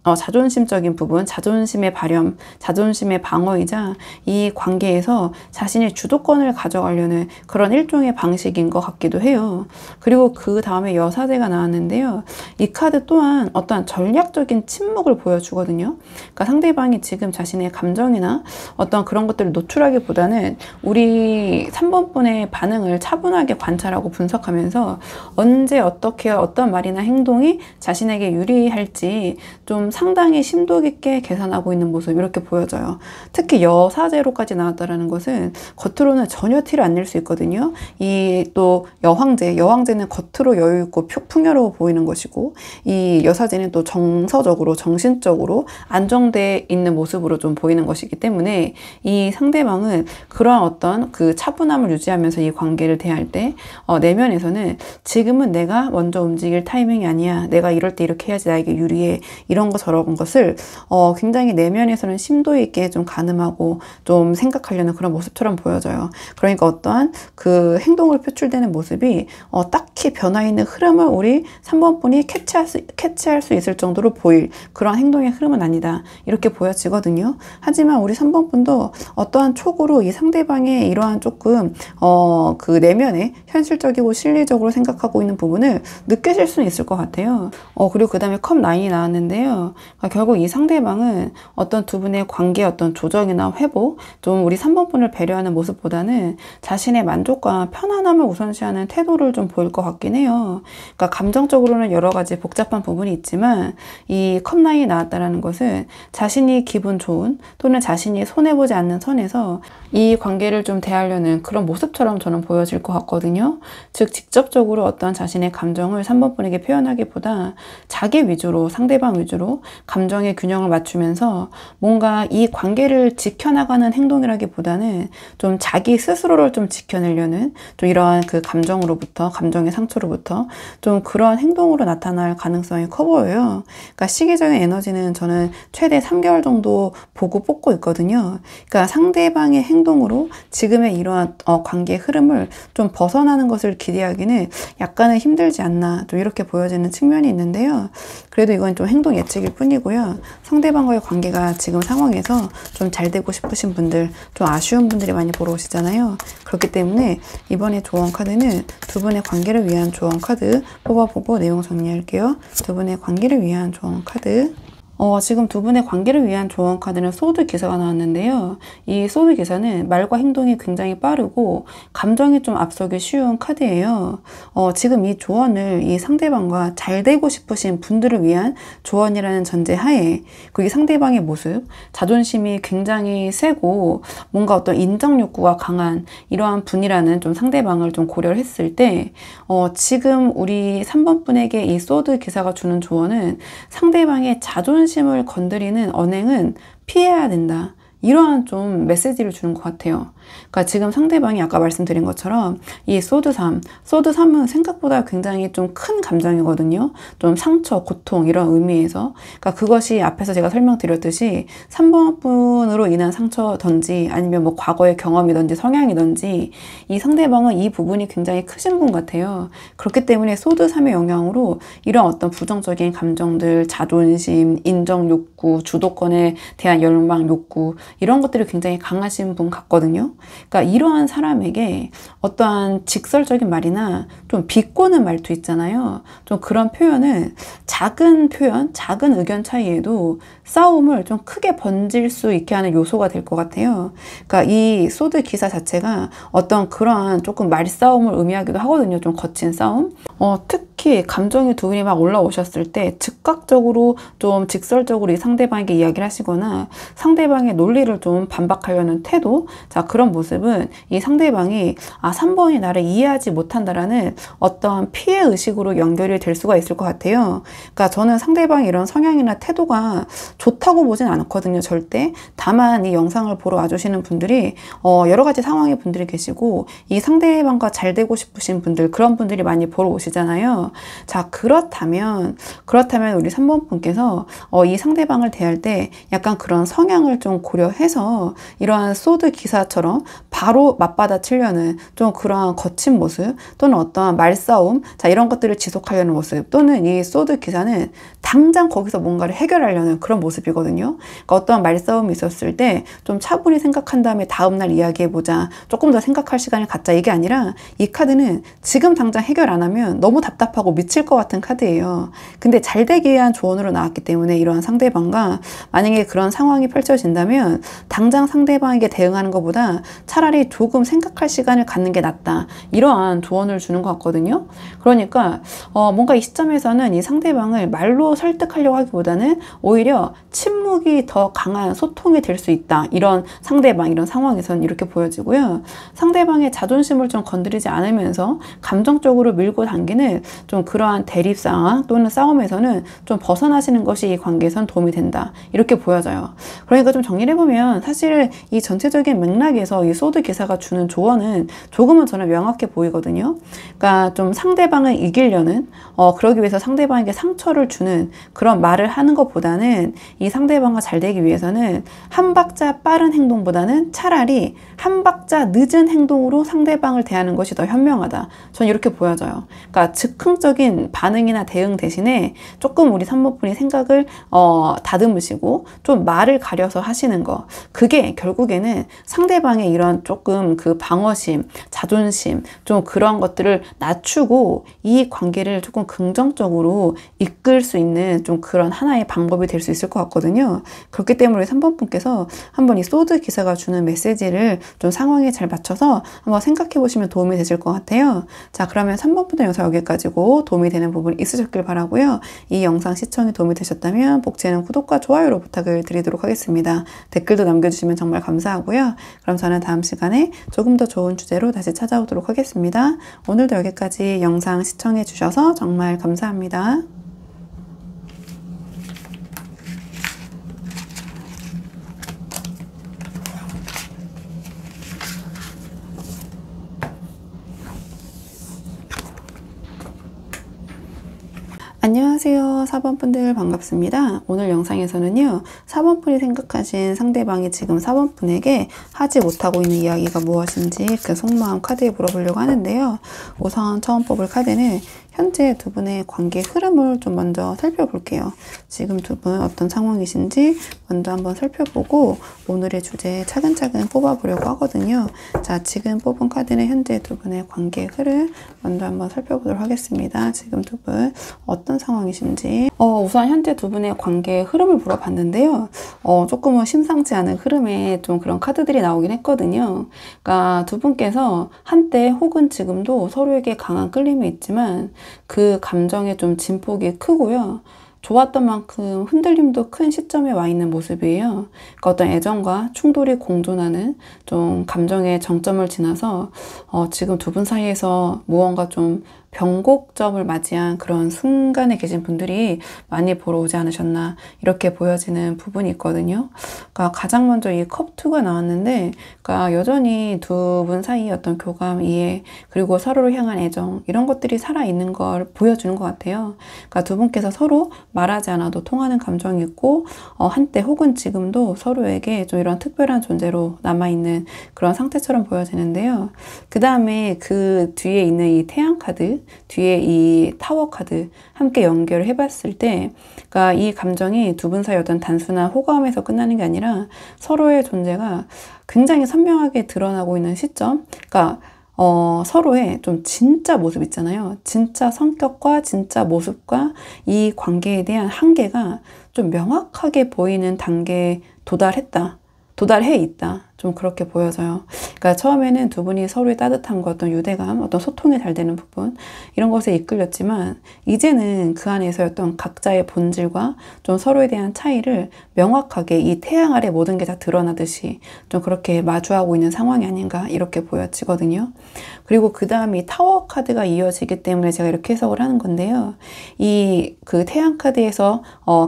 자존심적인 부분, 자존심의 발현, 자존심의 방어이자 이 관계에서 자신의 주도권을 가져가려는 그런 일종의 방식인 것 같기도 해요. 그리고 그 다음에 여사제가 나왔는데요. 이 카드 또한 어떤 전략적인 침묵을 보여주거든요. 그러니까 상대방이 지금 자신의 감정이나 어떤 그런 것들을 노출하기보다는 우리 3번 분의 반응을 차분하게 관찰하고 분석하면서 언제 어떻게 어떤 말이나 행동이 자신에게 유리할지 좀 상당히 심도 깊게 계산하고 있는 모습, 이렇게 보여져요. 특히 여사제로까지 나왔다는 것은 겉으로는 전혀 티를 안 낼 수 있거든요. 이 또 여왕제는 겉으로 여유 있고 풍요로워 보이는 것이고, 이 여사제는 또 정서적으로 정신적으로 안정돼 있는 모습으로 좀 보이는 것이기 때문에 이 상대방은 그러한 어떤 그 차분함을 유지하면서 이 관계를 대할 때 내면에서는 지금은 내가 먼저 움직일 타이밍이 아니야. 내가 이럴 때 이렇게 해야지 나에게 유리해. 이런 거 저런 것을 굉장히 내면에서는 심도 있게 좀 가늠하고 좀 생각하려는 그런 모습처럼 보여져요. 그러니까 어떠한 그 행동을 표출되는 모습이 딱히 변화 있는 흐름을 우리 3번 분이 캐치할 수 있을 정도로 보일 그런 행동의 흐름은 아니다. 이렇게 보여지거든요. 하지만 우리 3번 분도 어떠한 촉으로 이 상대방의 이러한 조금 그 내면에 현실적이고 실리적으로 생각하고 있는 부분을 느끼실 수는 있을 것 같아요. 그리고 그 다음에 컵 9이 나왔는데요. 그러니까 결국 이 상대방은 어떤 두 분의 관계 어떤 조정이나 회복, 좀 우리 3번 분을 배려하는 모습보다는 자신의 만족과 편안함을 우선시하는 태도를 좀 보일 것 같긴 해요. 그러니까 감정적으로는 여러 가지 복잡한 부분이 있지만 이 컵 9이 나왔다는 것은 자신이 기분 좋은 또는 자신이 손해보지 않는 선에서 이 관계를 좀 대하려는 그런 모습처럼 저는 보여질 것 같거든요. 즉 직접적으로 어떤 자신의 감정을 3번 분에게 표현하기보다 자기 위주로, 상대방 위주로 감정의 균형을 맞추면서 뭔가 이 관계를 지켜나가는 행동이라기보다는 좀 자기 스스로를 좀 지켜내려는 좀 이러한 그 감정으로부터, 감정의 상처로부터 좀 그런 행동으로 나타날 가능성이 커 보여요. 그러니까 시기적인 에너지는 저는 최대 3개월 정도 보고 뽑고 있거든요. 그러니까 상대방의 행동으로 지금의 이러한 관계의 흐름을 좀 벗어나는 것을 대리하기는 약간은 힘들지 않나 또 이렇게 보여지는 측면이 있는데요. 그래도 이건 좀 행동 예측일 뿐이고요. 상대방과의 관계가 지금 상황에서 좀 잘 되고 싶으신 분들, 좀 아쉬운 분들이 많이 보러 오시잖아요. 그렇기 때문에 이번에 조언 카드는 두 분의 관계를 위한 조언 카드 뽑아보고 내용 정리할게요. 두 분의 관계를 위한 조언 카드. 지금 두 분의 관계를 위한 조언 카드는 소드 기사가 나왔는데요. 이 소드 기사는 말과 행동이 굉장히 빠르고 감정이 좀 앞서기 쉬운 카드예요. 지금 이 조언을 이 상대방과 잘 되고 싶으신 분들을 위한 조언이라는 전제 하에 그 상대방의 모습, 자존심이 굉장히 세고 뭔가 어떤 인정 욕구가 강한 이러한 분이라는 좀 상대방을 좀 고려를 했을 때 지금 우리 3번 분에게 이 소드 기사가 주는 조언은 상대방의 자존심을 건드리는 언행은 피해야 된다. 이러한 좀 메시지를 주는 것 같아요. 그러니까 지금 상대방이 아까 말씀드린 것처럼 이 소드 3, 소드 3은 생각보다 굉장히 좀 큰 감정이거든요. 좀 상처, 고통 이런 의미에서. 그러니까 그것이 앞에서 제가 설명드렸듯이 3번 분으로 인한 상처든지 아니면 뭐 과거의 경험이든지 성향이든지 이 상대방은 이 부분이 굉장히 크신 분 같아요. 그렇기 때문에 소드 3의 영향으로 이런 어떤 부정적인 감정들, 자존심, 인정 욕구, 주도권에 대한 열망, 욕구 이런 것들이 굉장히 강하신 분 같거든요. 그러니까 이러한 사람에게 어떠한 직설적인 말이나 좀 비꼬는 말투 있잖아요. 좀 그런 표현은 작은 표현, 작은 의견 차이에도 싸움을 좀 크게 번질 수 있게 하는 요소가 될 것 같아요. 그러니까 이 소드 기사 자체가 어떤 그러한 조금 말싸움을 의미하기도 하거든요. 좀 거친 싸움. 특히 감정이 두 분이 막 올라오셨을 때 즉각적으로 좀 직설적으로 이 상대방에게 이야기를 하시거나 상대방의 논리를 좀 반박하려는 태도, 자 그런 모습은 이 상대방이 3번이 나를 이해하지 못한다라는 어떤 피해 의식으로 연결이 될 수가 있을 것 같아요. 그러니까 저는 상대방의 이런 성향이나 태도가 좋다고 보진 않거든요. 절대. 다만 이 영상을 보러 와주시는 분들이 여러 가지 상황의 분들이 계시고 이 상대방과 잘 되고 싶으신 분들, 그런 분들이 많이 보러 오시잖아요. 자 그렇다면 우리 3번 분께서 이 상대방을 대할 때 약간 그런 성향을 좀 고려해서 이러한 소드 기사처럼 바로 맞받아치려는 좀 그러한 거친 모습 또는 어떠한 말싸움, 자 이런 것들을 지속하려는 모습, 또는 이 소드 기사는 당장 거기서 뭔가를 해결하려는 그런 모습이거든요. 그러니까 어떠한 말싸움이 있었을 때 좀 차분히 생각한 다음에 다음날 이야기해보자, 조금 더 생각할 시간을 갖자, 이게 아니라 이 카드는 지금 당장 해결 안 하면 너무 답답하고 미칠 것 같은 카드예요. 근데 잘 되기 위한 조언으로 나왔기 때문에 이러한 상대방과 만약에 그런 상황이 펼쳐진다면 당장 상대방에게 대응하는 것보다 차라리 조금 생각할 시간을 갖는 게 낫다, 이러한 조언을 주는 것 같거든요. 그러니까 뭔가 이 시점에서는 이 상대방을 말로 설득하려고 하기보다는 오히려 침묵이 더 강한 소통이 될 수 있다, 이런 상대방, 이런 상황에서는 이렇게 보여지고요. 상대방의 자존심을 좀 건드리지 않으면서 감정적으로 밀고 당기는 좀 그러한 대립 상황 또는 싸움에서는 좀 벗어나시는 것이 이 관계에선 도움이 된다, 이렇게 보여져요. 그러니까 좀 정리를 해보면 사실 이 전체적인 맥락에서 이 소드 기사가 주는 조언은 조금은 저는 명확해 보이거든요. 그러니까 좀 상대방을 이기려는 그러기 위해서 상대방에게 상처를 주는 그런 말을 하는 것보다는 이 상대방과 잘 되기 위해서는 한 박자 빠른 행동보다는 차라리 한 박자 늦은 행동으로 상대방을 대하는 것이 더 현명하다, 저는 이렇게 보여져요. 그러니까 즉흥적인 반응이나 대응 대신에 조금 우리 3번 분이 생각을 다듬으시고 좀 말을 가려서 하시는 거, 그게 결국에는 상대방의 이런 조금 그 방어심, 자존심, 좀 그런 것들을 낮추고 이 관계를 조금 긍정적으로 이끌 수 있는 좀 그런 하나의 방법이 될 수 있을 것 같거든요. 그렇기 때문에 3번 분께서 한번 이 소드 기사가 주는 메시지를 좀 상황에 잘 맞춰서 한번 생각해 보시면 도움이 되실 것 같아요. 자 그러면 3번 분의 영상 여기까지고 도움이 되는 부분이 있으셨길 바라고요. 이 영상 시청이 도움이 되셨다면 복제는 구독과 좋아요로 부탁을 드리도록 하겠습니다. 댓글도 남겨주시면 정말 감사하고요. 그럼 저는 다음 시간에 조금 더 좋은 주제로 다시 찾아오도록 하겠습니다. 오늘도 여기까지 영상 시청해 주셔서 정말 감사합니다. 안녕하세요. 안녕하세요. 4번 분들 반갑습니다. 오늘 영상에서는요, 4번 분이 생각하신 상대방이 지금 4번 분에게 하지 못하고 있는 이야기가 무엇인지 그 속마음 카드에 물어보려고 하는데요. 우선 처음 뽑을 카드는 현재 두 분의 관계 흐름을 좀 먼저 살펴볼게요. 지금 두 분 어떤 상황이신지 먼저 한번 살펴보고 오늘의 주제 차근차근 뽑아보려고 하거든요. 자, 지금 뽑은 카드는 현재 두 분의 관계 흐름 먼저 한번 살펴보도록 하겠습니다. 지금 두 분 어떤 상황이신지. 우선 현재 두 분의 관계 흐름을 물어봤는데요. 조금은 심상치 않은 흐름에 좀 그런 카드들이 나오긴 했거든요. 그러니까 두 분께서 한때 혹은 지금도 서로에게 강한 끌림이 있지만 그 감정의 좀 진폭이 크고요. 좋았던 만큼 흔들림도 큰 시점에 와 있는 모습이에요. 그러니까 어떤 애정과 충돌이 공존하는 좀 감정의 정점을 지나서 지금 두 분 사이에서 무언가 좀 변곡점을 맞이한 그런 순간에 계신 분들이 많이 보러 오지 않으셨나 이렇게 보여지는 부분이 있거든요. 그러니까 가장 먼저 이 컵2가 나왔는데, 그러니까 여전히 두 분 사이의 어떤 교감, 이해, 그리고 서로를 향한 애정 이런 것들이 살아있는 걸 보여주는 것 같아요. 그러니까 두 분께서 서로 말하지 않아도 통하는 감정이 있고 한때 혹은 지금도 서로에게 좀 이런 특별한 존재로 남아있는 그런 상태처럼 보여지는데요. 그 다음에 그 뒤에 있는 이 태양 카드, 뒤에 이 타워 카드 함께 연결을 해봤을 때, 그러니까 이 감정이 두 분 사이 어떤 단순한 호감에서 끝나는 게 아니라 서로의 존재가 굉장히 선명하게 드러나고 있는 시점. 그러니까 서로의 좀 진짜 모습 있잖아요. 진짜 성격과 진짜 모습과 이 관계에 대한 한계가 좀 명확하게 보이는 단계에 도달해 있다. 좀 그렇게 보여져요. 그러니까 처음에는 두 분이 서로의 따뜻함과 어떤 유대감, 어떤 소통이 잘 되는 부분 이런 것에 이끌렸지만 이제는 그 안에서 어떤 각자의 본질과 좀 서로에 대한 차이를 명확하게 이 태양 아래 모든 게 다 드러나듯이 좀 그렇게 마주하고 있는 상황이 아닌가 이렇게 보여지거든요. 그리고 그 다음에 타워 카드가 이어지기 때문에 제가 이렇게 해석을 하는 건데요. 이 그 태양 카드에서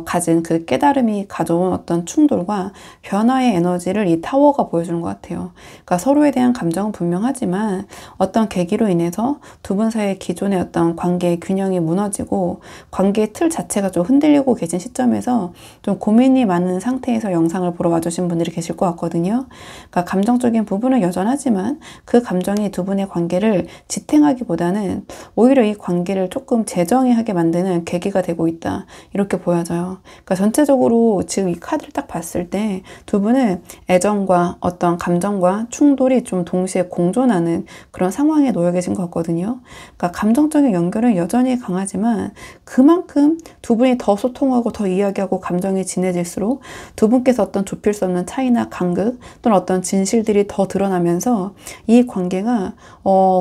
가진 그 깨달음이 가져온 어떤 충돌과 변화의 에너지를 이 타워가 보여주는 것 같아요. 그러니까 서로에 대한 감정은 분명하지만 어떤 계기로 인해서 두 분 사이의 기존의 어떤 관계의 균형이 무너지고 관계의 틀 자체가 좀 흔들리고 계신 시점에서 좀 고민이 많은 상태에서 영상을 보러 와주신 분들이 계실 것 같거든요. 그러니까 감정적인 부분은 여전하지만 그 감정이 두 분의 관계를 지탱하기보다는 오히려 이 관계를 조금 재정의하게 만드는 계기가 되고 있다. 이렇게 보여져요. 그러니까 전체적으로 지금 이 카드를 딱 봤을 때 두 분은 애정과 어떤 감정과 충돌이 좀 동시에 공존하는 그런 상황에 놓여 계신 것 같거든요. 그러니까 감정적인 연결은 여전히 강하지만 그만큼 두 분이 더 소통하고 더 이야기하고 감정이 진해질수록 두 분께서 어떤 좁힐 수 없는 차이나 간극 또는 어떤 진실들이 더 드러나면서 이 관계가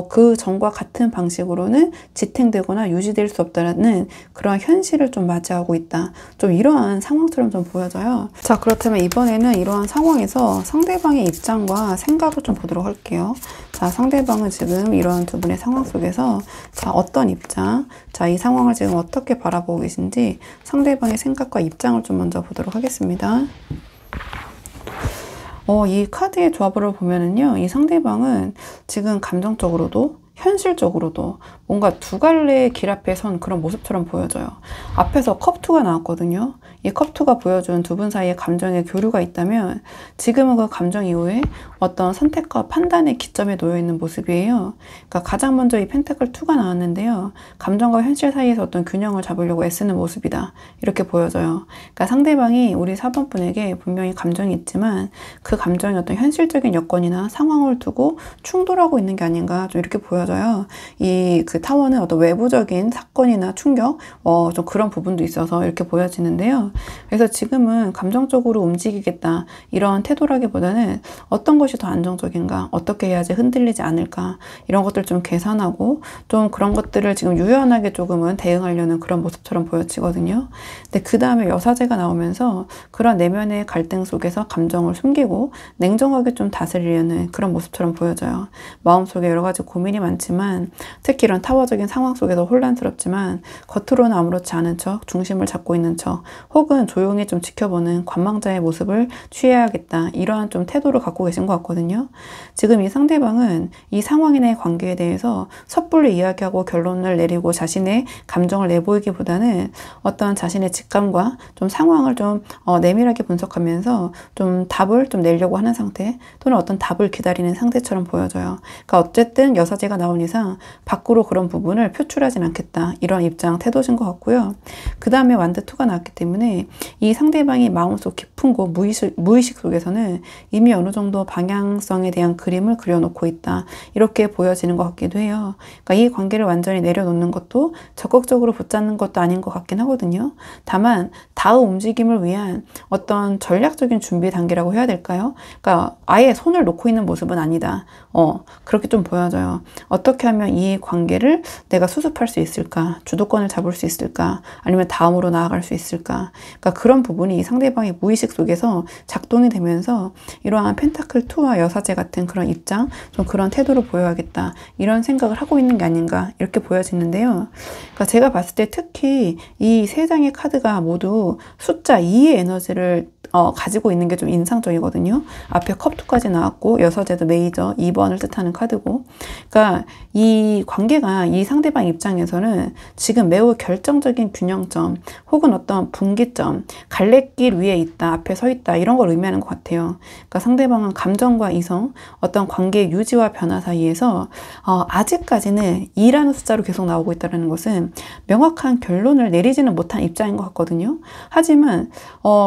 그 전과 같은 방식으로는 지탱되거나 유지될 수 없다라는 그런 현실을 좀 맞이하고 있다. 좀 이러한 상황처럼 좀 보여져요. 자, 그렇다면 이번에는 이러한 상황에서 상대방의 입장과 생각을 좀 보도록 할게요. 자, 상대방은 지금 이런 두 분의 상황 속에서 자, 어떤 입장, 자, 이 상황을 지금 어떻게 바라보고 계신지 상대방의 생각과 입장을 좀 먼저 보도록 하겠습니다. 이 카드의 조합을 보면은요, 이 상대방은 지금 감정적으로도 현실적으로도 뭔가 두 갈래의 길 앞에 선 그런 모습처럼 보여져요. 앞에서 컵2가 나왔거든요. 이 컵2가 보여준 두 분 사이에 감정의 교류가 있다면 지금은 그 감정 이후에 어떤 선택과 판단의 기점에 놓여 있는 모습이에요. 그러니까 가장 먼저 이 펜타클 2가 나왔는데요. 감정과 현실 사이에서 어떤 균형을 잡으려고 애쓰는 모습이다. 이렇게 보여져요. 그러니까 상대방이 우리 4번 분에게 분명히 감정이 있지만 그 감정이 어떤 현실적인 여건이나 상황을 두고 충돌하고 있는 게 아닌가 좀 이렇게 보여져요. 이 그 타워는 어떤 외부적인 사건이나 충격, 좀 그런 부분도 있어서 이렇게 보여지는데요. 그래서 지금은 감정적으로 움직이겠다 이런 태도라기보다는 어떤 것이 더 안정적인가, 어떻게 해야지 흔들리지 않을까 이런 것들 좀 계산하고 좀 그런 것들을 지금 유연하게 조금은 대응하려는 그런 모습처럼 보여지거든요. 근데 그 다음에 여사제가 나오면서 그런 내면의 갈등 속에서 감정을 숨기고 냉정하게 좀 다스리려는 그런 모습처럼 보여져요. 마음속에 여러 가지 고민이 많지만 특히 이런 타워적인 상황 속에서 혼란스럽지만 겉으로는 아무렇지 않은 척, 중심을 잡고 있는 척, 혹은 조용히 좀 지켜보는 관망자의 모습을 취해야겠다. 이러한 좀 태도를 갖고 계신 것 같거든요. 지금 이 상대방은 이 상황이나 관계에 대해서 섣불리 이야기하고 결론을 내리고 자신의 감정을 내보이기보다는 어떤 자신의 직감과 좀 상황을 좀 내밀하게 분석하면서 좀 답을 좀 내려고 하는 상태, 또는 어떤 답을 기다리는 상태처럼 보여져요. 그러니까 어쨌든 여사제가 나온 이상 밖으로 그런 부분을 표출하진 않겠다. 이런 입장, 태도신 것 같고요. 그 다음에 완드2가 나왔기 때문에 이 상대방이 마음속 깊은 곳, 무의식 속에서는 이미 어느 정도 방향성에 대한 그림을 그려놓고 있다. 이렇게 보여지는 것 같기도 해요. 그러니까 이 관계를 완전히 내려놓는 것도 적극적으로 붙잡는 것도 아닌 것 같긴 하거든요. 다만 다음 움직임을 위한 어떤 전략적인 준비 단계라고 해야 될까요? 그러니까 아예 손을 놓고 있는 모습은 아니다. 그렇게 좀 보여져요. 어떻게 하면 이 관계를 내가 수습할 수 있을까? 주도권을 잡을 수 있을까? 아니면 다음으로 나아갈 수 있을까? 그러니까 그런 부분이 상대방의 무의식 속에서 작동이 되면서 이러한 펜타클 2와 여사제 같은 그런 입장, 좀 그런 태도를 보여야겠다. 이런 생각을 하고 있는 게 아닌가 이렇게 보여지는데요. 그러니까 제가 봤을 때 특히 이 세 장의 카드가 모두 숫자 2의 에너지를 가지고 있는 게 좀 인상적이거든요. 앞에 컵2까지 나왔고 여사제도 메이저 2번을 뜻하는 카드고, 그러니까 이 관계가 이 상대방 입장에서는 지금 매우 결정적인 균형점 혹은 어떤 분기점, 갈래길 위에 있다, 앞에 서 있다, 이런 걸 의미하는 것 같아요. 그러니까 상대방은 감정과 이성, 어떤 관계의 유지와 변화 사이에서 아직까지는 2라는 숫자로 계속 나오고 있다는 것은 명확한 결론을 내리지는 못한 입장인 것 같거든요. 하지만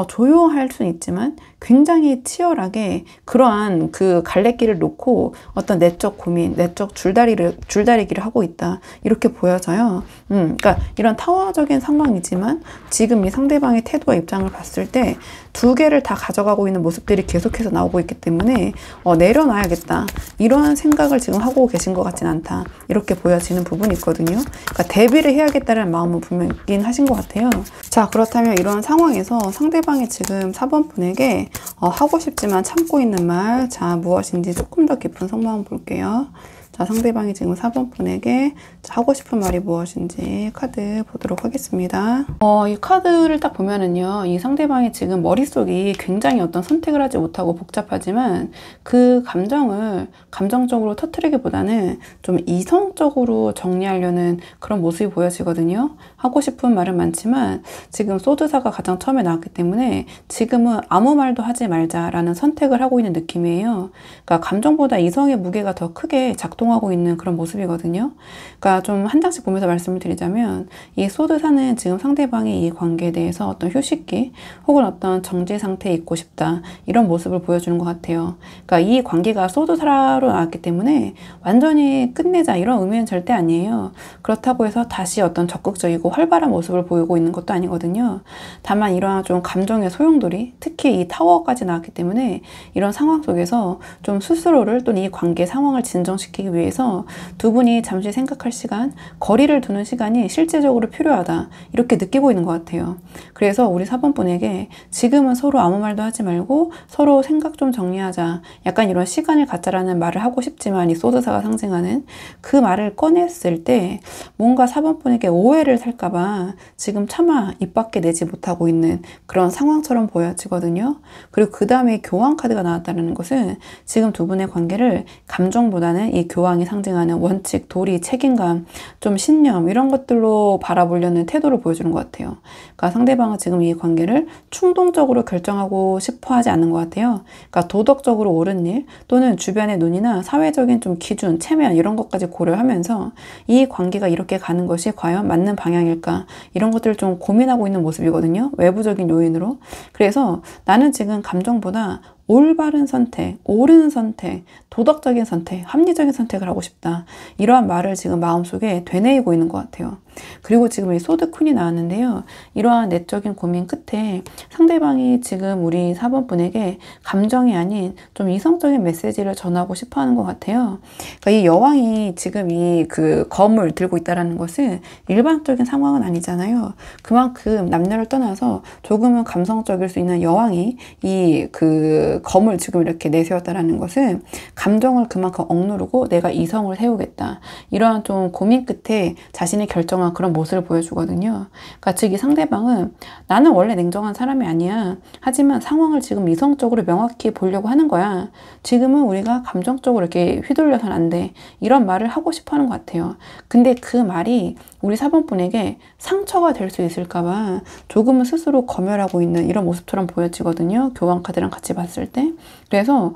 조용할 수는 있지만 굉장히 치열하게 그러한 그 갈래길을 놓고 어떤 내적 고민, 내적 줄다리기를 하고 있다. 이렇게 보여져요. 그러니까 이런 타워적인 상황이지만 지금 이 상대방의 태도와 입장을 봤을 때 두 개를 다 가져가고 있는 모습들이 계속해서 나오고 있기 때문에 내려놔야겠다. 이러한 생각을 지금 하고 계신 것 같진 않다. 이렇게 보여지는 부분이 있거든요. 그러니까 대비를 해야겠다는 마음은 분명히 하신 것 같아요. 자, 그렇다면 이러한 상황에서 상대방이 지금 4번 분에게 하고 싶지만 참고 있는 말, 자, 무엇인지 조금 더 깊은 속마음 볼게요. 자, 상대방이 지금 4번 분에게 하고 싶은 말이 무엇인지 카드 보도록 하겠습니다. 이 카드를 딱 보면은요, 이 상대방이 지금 머릿속이 굉장히 어떤 선택을 하지 못하고 복잡하지만 그 감정을 감정적으로 터뜨리기보다는 좀 이성적으로 정리하려는 그런 모습이 보여지거든요. 하고 싶은 말은 많지만 지금 소드사가 가장 처음에 나왔기 때문에 지금은 아무 말도 하지 말자라는 선택을 하고 있는 느낌이에요. 그러니까 감정보다 이성의 무게가 더 크게 작동하고 있는 그런 모습이거든요. 그러니까 좀 한 장씩 보면서 말씀을 드리자면 이 소드사는 지금 상대방이 이 관계에 대해서 어떤 휴식기 혹은 어떤 정지 상태에 있고 싶다, 이런 모습을 보여주는 것 같아요. 그러니까 이 관계가 소드사로 나왔기 때문에 완전히 끝내자 이런 의미는 절대 아니에요. 그렇다고 해서 다시 어떤 적극적이고 활발한 모습을 보이고 있는 것도 아니거든요. 다만 이러한 좀 감정의 소용돌이, 특히 이 타워까지 나왔기 때문에 이런 상황 속에서 좀 스스로를 또는 이 관계 상황을 진정시키기 위해서 두 분이 잠시 생각할 시간, 거리를 두는 시간이 실제적으로 필요하다, 이렇게 느끼고 있는 것 같아요. 그래서 우리 4번 분에게 지금은 서로 아무 말도 하지 말고 서로 생각 좀 정리하자, 약간 이런 시간을 갖자라는 말을 하고 싶지만 이 소드사가 상징하는 그 말을 꺼냈을 때 뭔가 4번 분에게 오해를 살까봐 지금 차마 입 밖에 내지 못하고 있는 그런 상황처럼 보여지거든요. 그리고 그 다음에 교황 카드가 나왔다는 것은 지금 두 분의 관계를 감정보다는 이 교황이 상징하는 원칙, 도리, 책임감, 좀 신념, 이런 것들로 바라보려는 태도를 보여주는 것 같아요. 그러니까 상대방은 지금 이 관계를 충동적으로 결정하고 싶어 하지 않는 것 같아요. 그러니까 도덕적으로 옳은 일 또는 주변의 눈이나 사회적인 좀 기준, 체면, 이런 것까지 고려하면서 이 관계가 이렇게 가는 것이 과연 맞는 방향일까, 이런 것들을 좀 고민하고 있는 모습이거든요. 외부적인 요인으로. 그래서 나는 지금 감정보다 올바른 선택, 옳은 선택, 도덕적인 선택, 합리적인 선택을 하고 싶다, 이러한 말을 지금 마음속에 되뇌이고 있는 것 같아요. 그리고 지금 이 소드 퀸이 나왔는데요. 이러한 내적인 고민 끝에 상대방이 지금 우리 4번 분에게 감정이 아닌 좀 이성적인 메시지를 전하고 싶어 하는 것 같아요. 그러니까 이 여왕이 지금 이 그 검을 들고 있다는 것은 일반적인 상황은 아니잖아요. 그만큼 남녀를 떠나서 조금은 감성적일 수 있는 여왕이 이 그 검을 지금 이렇게 내세웠다는 것은 감정을 그만큼 억누르고 내가 이성을 세우겠다, 이러한 좀 고민 끝에 자신의 결정을 냉정한 그런 모습을 보여주거든요. 그러니까 즉 이 상대방은 나는 원래 냉정한 사람이 아니야. 하지만 상황을 지금 이성적으로 명확히 보려고 하는 거야. 지금은 우리가 감정적으로 이렇게 휘둘려서는 안 돼. 이런 말을 하고 싶어 하는 것 같아요. 근데 그 말이 우리 4번분에게 상처가 될 수 있을까 봐 조금은 스스로 검열하고 있는 이런 모습처럼 보여지거든요. 교환카드랑 같이 봤을 때. 그래서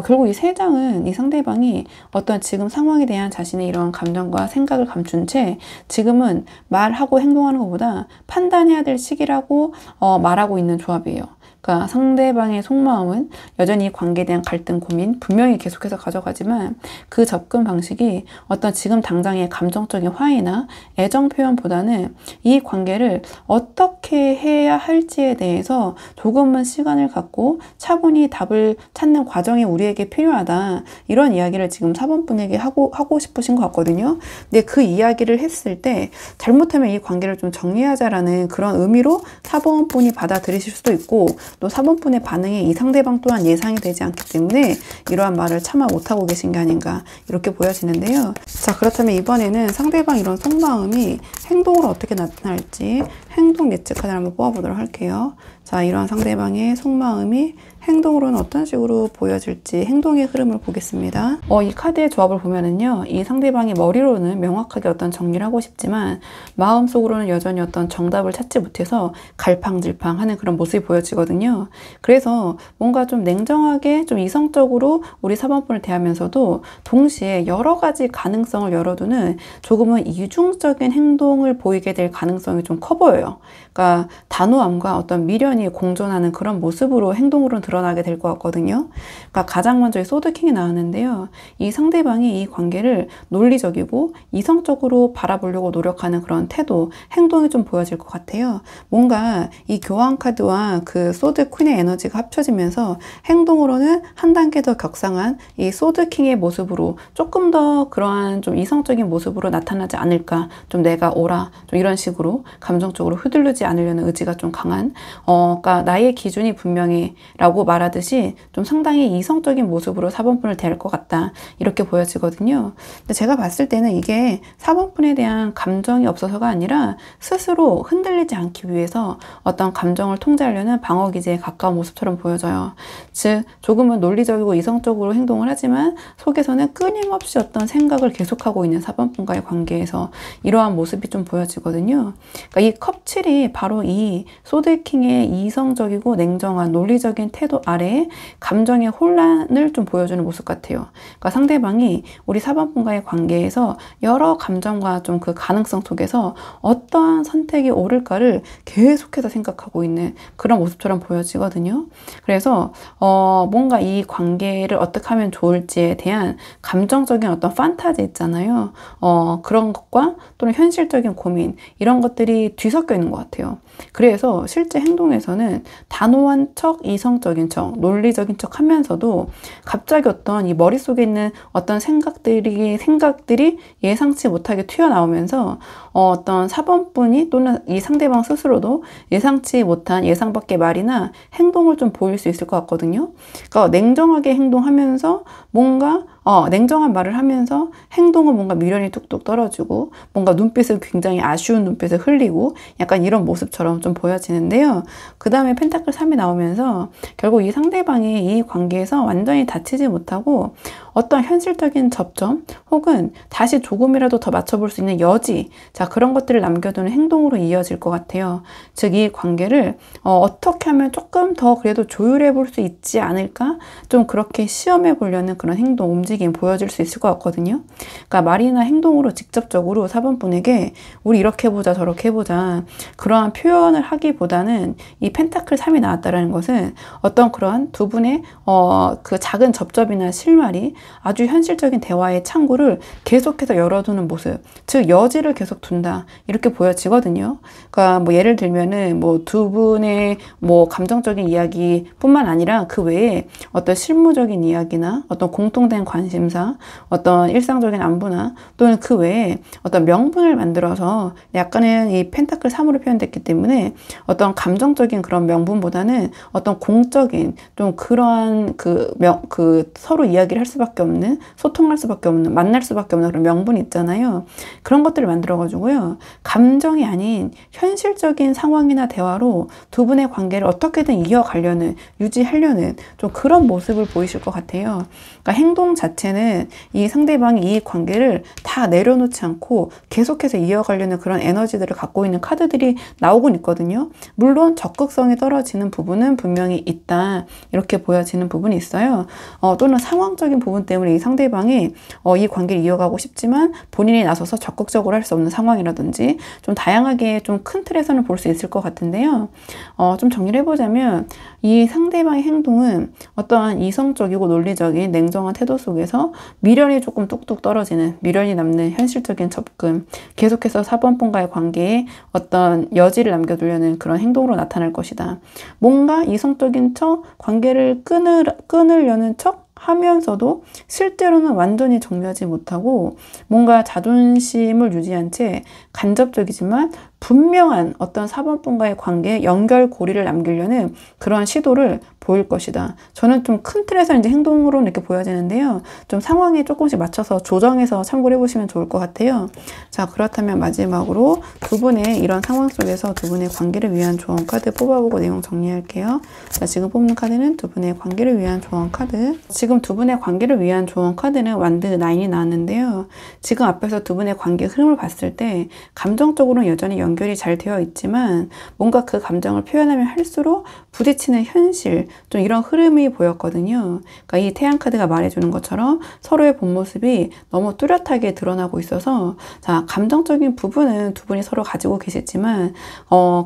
결국 이 3장은 이 상대방이 어떤 지금 상황에 대한 자신의 이런 감정과 생각을 감춘 채 지금은 말하고 행동하는 것보다 판단해야 될 시기라고 말하고 있는 조합이에요. 그러니까 상대방의 속마음은 여전히 관계에 대한 갈등, 고민 분명히 계속해서 가져가지만 그 접근 방식이 어떤 지금 당장의 감정적인 화해나 애정 표현보다는 이 관계를 어떻게 해야 할지에 대해서 조금은 시간을 갖고 차분히 답을 찾는 과정이 우리에게 필요하다. 이런 이야기를 지금 4번분에게 하고 싶으신 것 같거든요. 근데 그 이야기를 했을 때 잘못하면 이 관계를 좀 정리하자라는 그런 의미로 4번분이 받아들이실 수도 있고 또 4번분의 반응이 이 상대방 또한 예상이 되지 않기 때문에 이러한 말을 차마 못하고 계신 게 아닌가 이렇게 보여지는데요. 자, 그렇다면 이번에는 상대방 이런 속마음이 행동으로 어떻게 나타날지 행동 예측 카드를 한번 뽑아보도록 할게요. 자, 이러한 상대방의 속마음이 행동으로는 어떤 식으로 보여질지 행동의 흐름을 보겠습니다. 이 카드의 조합을 보면은요, 이 상대방이 머리로는 명확하게 어떤 정리를 하고 싶지만 마음속으로는 여전히 어떤 정답을 찾지 못해서 갈팡질팡하는 그런 모습이 보여지거든요. 그래서 뭔가 좀 냉정하게 좀 이성적으로 우리 4번분을 대하면서도 동시에 여러 가지 가능성을 열어두는 조금은 이중적인 행동을 보이게 될 가능성이 좀 커 보여요. 그러니까 단호함과 어떤 미련이 공존하는 그런 모습으로 행동으로는 드러나게 될 것 같거든요. 그러니까 가장 먼저 이 소드킹이 나왔는데요. 이 상대방이 이 관계를 논리적이고 이성적으로 바라보려고 노력하는 그런 태도, 행동이 좀 보여질 것 같아요. 뭔가 이 교환 카드와 그 소드 퀸의 에너지가 합쳐지면서 행동으로는 한 단계 더 격상한 이 소드 킹의 모습으로 조금 더 그러한 좀 이성적인 모습으로 나타나지 않을까. 좀 내가 오라. 좀 이런 식으로 감정적으로 휘둘르지 않으려는 의지가 좀 강한 그러니까 나의 기준이 분명히 라고 말하듯이 좀 상당히 이성적인 모습으로 4번분을 대할 것 같다 이렇게 보여지거든요. 근데 제가 봤을 때는 이게 4번분에 대한 감정이 없어서가 아니라 스스로 흔들리지 않기 위해서 어떤 감정을 통제하려는 방어기제에 가까운 모습처럼 보여져요. 즉 조금은 논리적이고 이성적으로 행동을 하지만 속에서는 끊임없이 어떤 생각을 계속하고 있는 4번분과의 관계에서 이러한 모습이 좀 보여지거든요. 그러니까 이 컵7이 바로 이 소드킹의 이성적이고 냉정한 논리적인 태도 아래에 감정의 혼란을 좀 보여주는 모습 같아요. 그러니까 상대방이 우리 4번분과의 관계에서 여러 감정과 좀 그 가능성 속에서 어떠한 선택이 옳을까를 계속해서 생각하고 있는 그런 모습처럼 보여지거든요. 그래서 뭔가 이 관계를 어떻게 하면 좋을지에 대한 감정적인 어떤 판타지 있잖아요. 그런 것과 또는 현실적인 고민 이런 것들이 뒤섞여 있는 것 같아요. 그래서 실제 행동에서는 단호한 척, 이성적인 척, 논리적인 척 하면서도 갑자기 어떤 이 머릿속에 있는 어떤 생각들이 예상치 못하게 튀어나오면서 어떤 4번분이 또는 이 상대방 스스로도 예상치 못한 예상 밖의 말이나 행동을 좀 보일 수 있을 것 같거든요. 그러니까 냉정하게 행동하면서 뭔가 냉정한 말을 하면서 행동은 뭔가 미련이 뚝뚝 떨어지고 뭔가 눈빛을 굉장히 아쉬운 눈빛을 흘리고 약간 이런 모습처럼 좀 보여지는데요. 그 다음에 펜타클 3이 나오면서 결국 이 상대방이 이 관계에서 완전히 다치지 못하고 어떤 현실적인 접점 혹은 다시 조금이라도 더 맞춰볼 수 있는 여지 자 그런 것들을 남겨두는 행동으로 이어질 것 같아요. 즉 이 관계를 어떻게 하면 조금 더 그래도 조율해 볼 수 있지 않을까 좀 그렇게 시험해 보려는 그런 행동 움직임 보여질 수 있을 것 같거든요. 그러니까 말이나 행동으로 직접적으로 4번분에게 우리 이렇게 해보자 저렇게 해보자 그러한 표현을 하기보다는 이 펜타클 3이 나왔다는 것은 어떤 그러한 두 분의 그 작은 접점이나 실말이 아주 현실적인 대화의 창구를 계속해서 열어두는 모습 즉 여지를 계속 둔다 이렇게 보여지거든요. 그러니까 뭐 예를 들면은 뭐 두 분의 뭐 감정적인 이야기 뿐만 아니라 그 외에 어떤 실무적인 이야기나 어떤 공통된 관심사 어떤 일상적인 안부나 또는 그 외에 어떤 명분을 만들어서 약간은 이 펜타클 3으로 표현됐기 때문에 어떤 감정적인 그런 명분보다는 어떤 공적인 좀 그러한 그 서로 이야기를 할 수밖에 수밖에 없는, 소통할 수밖에 없는, 만날 수밖에 없는 그런 명분이 있잖아요. 그런 것들을 만들어가지고요, 감정이 아닌 현실적인 상황이나 대화로 두 분의 관계를 어떻게든 이어가려는, 유지하려는 좀 그런 모습을 보이실 것 같아요. 그러니까 행동 자체는 이 상대방이 이 관계를 다 내려놓지 않고 계속해서 이어가려는 그런 에너지들을 갖고 있는 카드들이 나오곤 있거든요. 물론 적극성이 떨어지는 부분은 분명히 있다, 이렇게 보여지는 부분이 있어요. 또는 상황적인 부분 때문에 이 상대방이 이 관계를 이어가고 싶지만 본인이 나서서 적극적으로 할 수 없는 상황이라든지, 좀 다양하게 좀 큰 틀에서는 볼 수 있을 것 같은데요. 좀 정리를 해보자면, 이 상대방의 행동은 어떠한 이성적이고 논리적인 냉정한 태도 속에서 미련이 조금 뚝뚝 떨어지는, 미련이 남는 현실적인 접근, 계속해서 사번분과의 관계에 어떤 여지를 남겨두려는 그런 행동으로 나타날 것이다. 뭔가 이성적인 척, 관계를 끊으려는 척 하면서도 실제로는 완전히 정리하지 못하고 뭔가 자존심을 유지한 채 간접적이지만 분명한 어떤 사번분과의 관계에 연결고리를 남기려는 그러한 시도를 보일 것이다. 저는 좀 큰 틀에서 이제 행동으로는 이렇게 보여지는데요. 좀 상황에 조금씩 맞춰서 조정해서 참고를 해보시면 좋을 것 같아요. 자, 그렇다면 마지막으로 두 분의 이런 상황 속에서 두 분의 관계를 위한 조언 카드 뽑아보고 내용 정리할게요. 자, 지금 뽑는 카드는 두 분의 관계를 위한 조언 카드. 지금 두 분의 관계를 위한 조언 카드는 완드 9이 나왔는데요. 지금 앞에서 두 분의 관계 흐름을 봤을 때 감정적으로는 여전히 연결이 잘 되어 있지만 뭔가 그 감정을 표현하면 할수록 부딪히는 현실, 좀 이런 흐름이 보였거든요. 그러니까 이 태양 카드가 말해주는 것처럼 서로의 본 모습이 너무 뚜렷하게 드러나고 있어서, 자, 감정적인 부분은 두 분이 서로 가지고 계시지만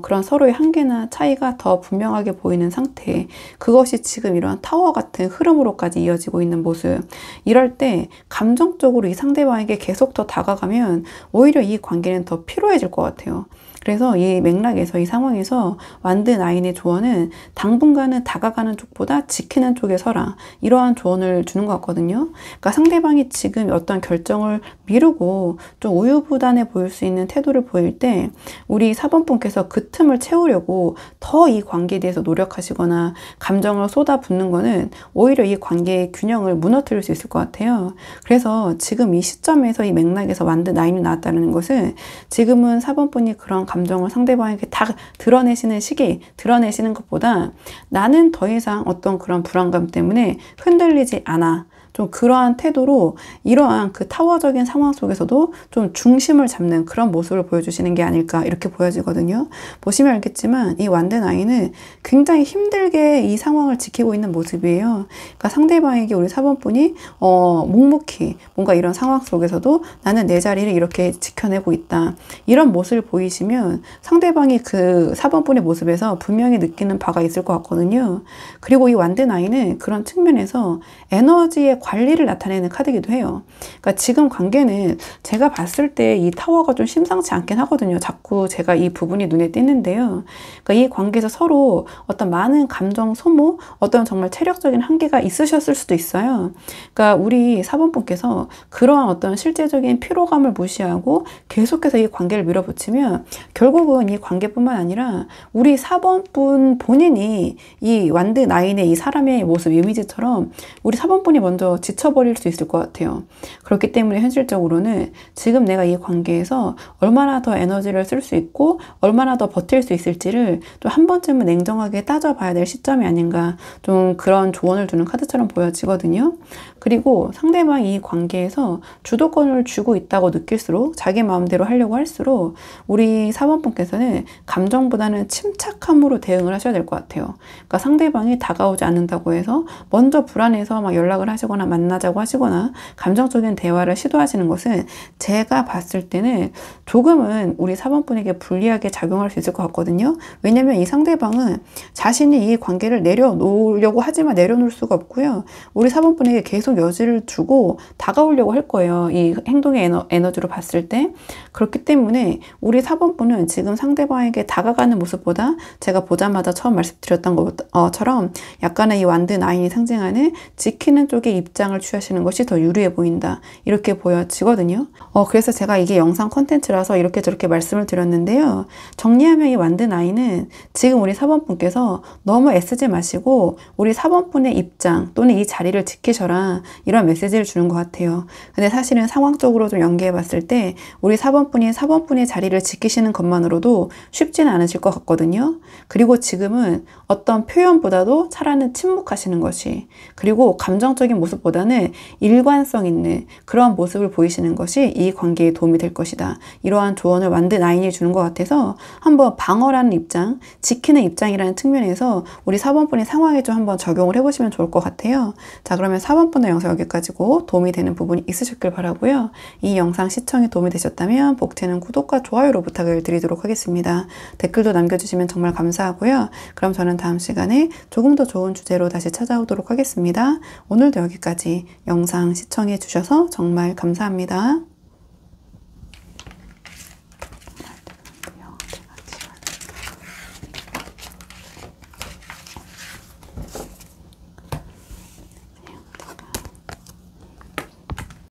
그런 서로의 한계나 차이가 더 분명하게 보이는 상태, 그것이 지금 이런 타워 같은 흐름으로까지 이어지고 있는 모습. 이럴 때 감정적으로 이 상대방에게 계속 더 다가가면 오히려 이 관계는 더 피로해질 것 같아요. 그래서 이 맥락에서, 이 상황에서 완드 9의 조언은 당분간은 다가가는 쪽보다 지키는 쪽에 서라, 이러한 조언을 주는 것 같거든요. 그러니까 상대방이 지금 어떤 결정을 미루고 좀 우유부단해 보일 수 있는 태도를 보일 때 우리 4번분께서 그 틈을 채우려고 더 이 관계에 대해서 노력하시거나 감정을 쏟아붓는 거는 오히려 이 관계의 균형을 무너뜨릴 수 있을 것 같아요. 그래서 지금 이 시점에서 이 맥락에서 완드 9이 나왔다는 것은 지금은 4번분이 그런 감정을 상대방에게 다 드러내시는 시기, 드러내시는 것보다 나는 더 이상 어떤 그런 불안감 때문에 흔들리지 않아, 좀 그러한 태도로 이러한 그 타워적인 상황 속에서도 좀 중심을 잡는 그런 모습을 보여주시는 게 아닐까, 이렇게 보여지거든요. 보시면 알겠지만 이 완드 9은 굉장히 힘들게 이 상황을 지키고 있는 모습이에요. 그러니까 상대방에게 우리 4번분이 묵묵히 뭔가 이런 상황 속에서도 나는 내 자리를 이렇게 지켜내고 있다, 이런 모습을 보이시면 상대방이 그 4번분의 모습에서 분명히 느끼는 바가 있을 것 같거든요. 그리고 이 완드 9은 그런 측면에서 에너지의 관리를 나타내는 카드이기도 해요. 그러니까 지금 관계는 제가 봤을 때 이 타워가 좀 심상치 않긴 하거든요. 자꾸 제가 이 부분이 눈에 띄는데요. 그러니까 이 관계에서 서로 어떤 많은 감정 소모, 어떤 정말 체력적인 한계가 있으셨을 수도 있어요. 그러니까 우리 4번분께서 그러한 어떤 실제적인 피로감을 무시하고 계속해서 이 관계를 밀어붙이면 결국은 이 관계뿐만 아니라 우리 4번분 본인이 이 완드 9의 이 사람의 모습, 이미지처럼 우리 4번분이 먼저 지쳐버릴 수 있을 것 같아요. 그렇기 때문에 현실적으로는 지금 내가 이 관계에서 얼마나 더 에너지를 쓸 수 있고 얼마나 더 버틸 수 있을지를 좀 한 번쯤은 냉정하게 따져봐야 될 시점이 아닌가, 좀 그런 조언을 주는 카드처럼 보여지거든요. 그리고 상대방이 이 관계에서 주도권을 쥐고 있다고 느낄수록, 자기 마음대로 하려고 할수록 우리 4번분께서는 감정보다는 침착함으로 대응을 하셔야 될 것 같아요. 그러니까 상대방이 다가오지 않는다고 해서 먼저 불안해서 막 연락을 하시거나 만나자고 하시거나 감정적인 대화를 시도하시는 것은 제가 봤을 때는 조금은 우리 4번분에게 불리하게 작용할 수 있을 것 같거든요. 왜냐면 이 상대방은 자신이 이 관계를 내려놓으려고 하지만 내려놓을 수가 없고요. 우리 4번분에게 계속 여지를 주고 다가오려고 할 거예요. 이 행동의 에너지로 봤을 때. 그렇기 때문에 우리 4번분은 지금 상대방에게 다가가는 모습보다 제가 보자마자 처음 말씀드렸던 것처럼 약간의 이 완드 9이 상징하는 지키는 쪽에 이 입장을 취하시는 것이 더 유리해 보인다. 이렇게 보여지거든요. 그래서 제가 이게 영상 컨텐츠라서 이렇게 저렇게 말씀을 드렸는데요. 정리하면 이 만든 아이는 지금 우리 사번분께서 너무 애쓰지 마시고 우리 사번분의 입장 또는 이 자리를 지키셔라, 이런 메시지를 주는 것 같아요. 근데 사실은 상황적으로 좀 연계해 봤을 때 우리 사번분이 사번분의 자리를 지키시는 것만으로도 쉽지는 않으실 것 같거든요. 그리고 지금은 어떤 표현보다도 차라리 침묵하시는 것이, 그리고 감정적인 모습보다는 일관성 있는 그런 모습을 보이시는 것이 이 관계에 도움이 될 것이다. 이러한 조언을 만든 아인이 주는 것 같아서 한번 방어라는 입장, 지키는 입장이라는 측면에서 우리 4번분의 상황에 좀 한번 적용을 해보시면 좋을 것 같아요. 자, 그러면 4번분의 영상 여기까지고 도움이 되는 부분이 있으셨길 바라고요. 이 영상 시청에 도움이 되셨다면 복채는 구독과 좋아요로 부탁을 드리도록 하겠습니다. 댓글도 남겨주시면 정말 감사하고요. 그럼 저는 다음 시간에 조금 더 좋은 주제로 다시 찾아오도록 하겠습니다. 오늘도 여기까지 영상 시청해 주셔서 정말 감사합니다.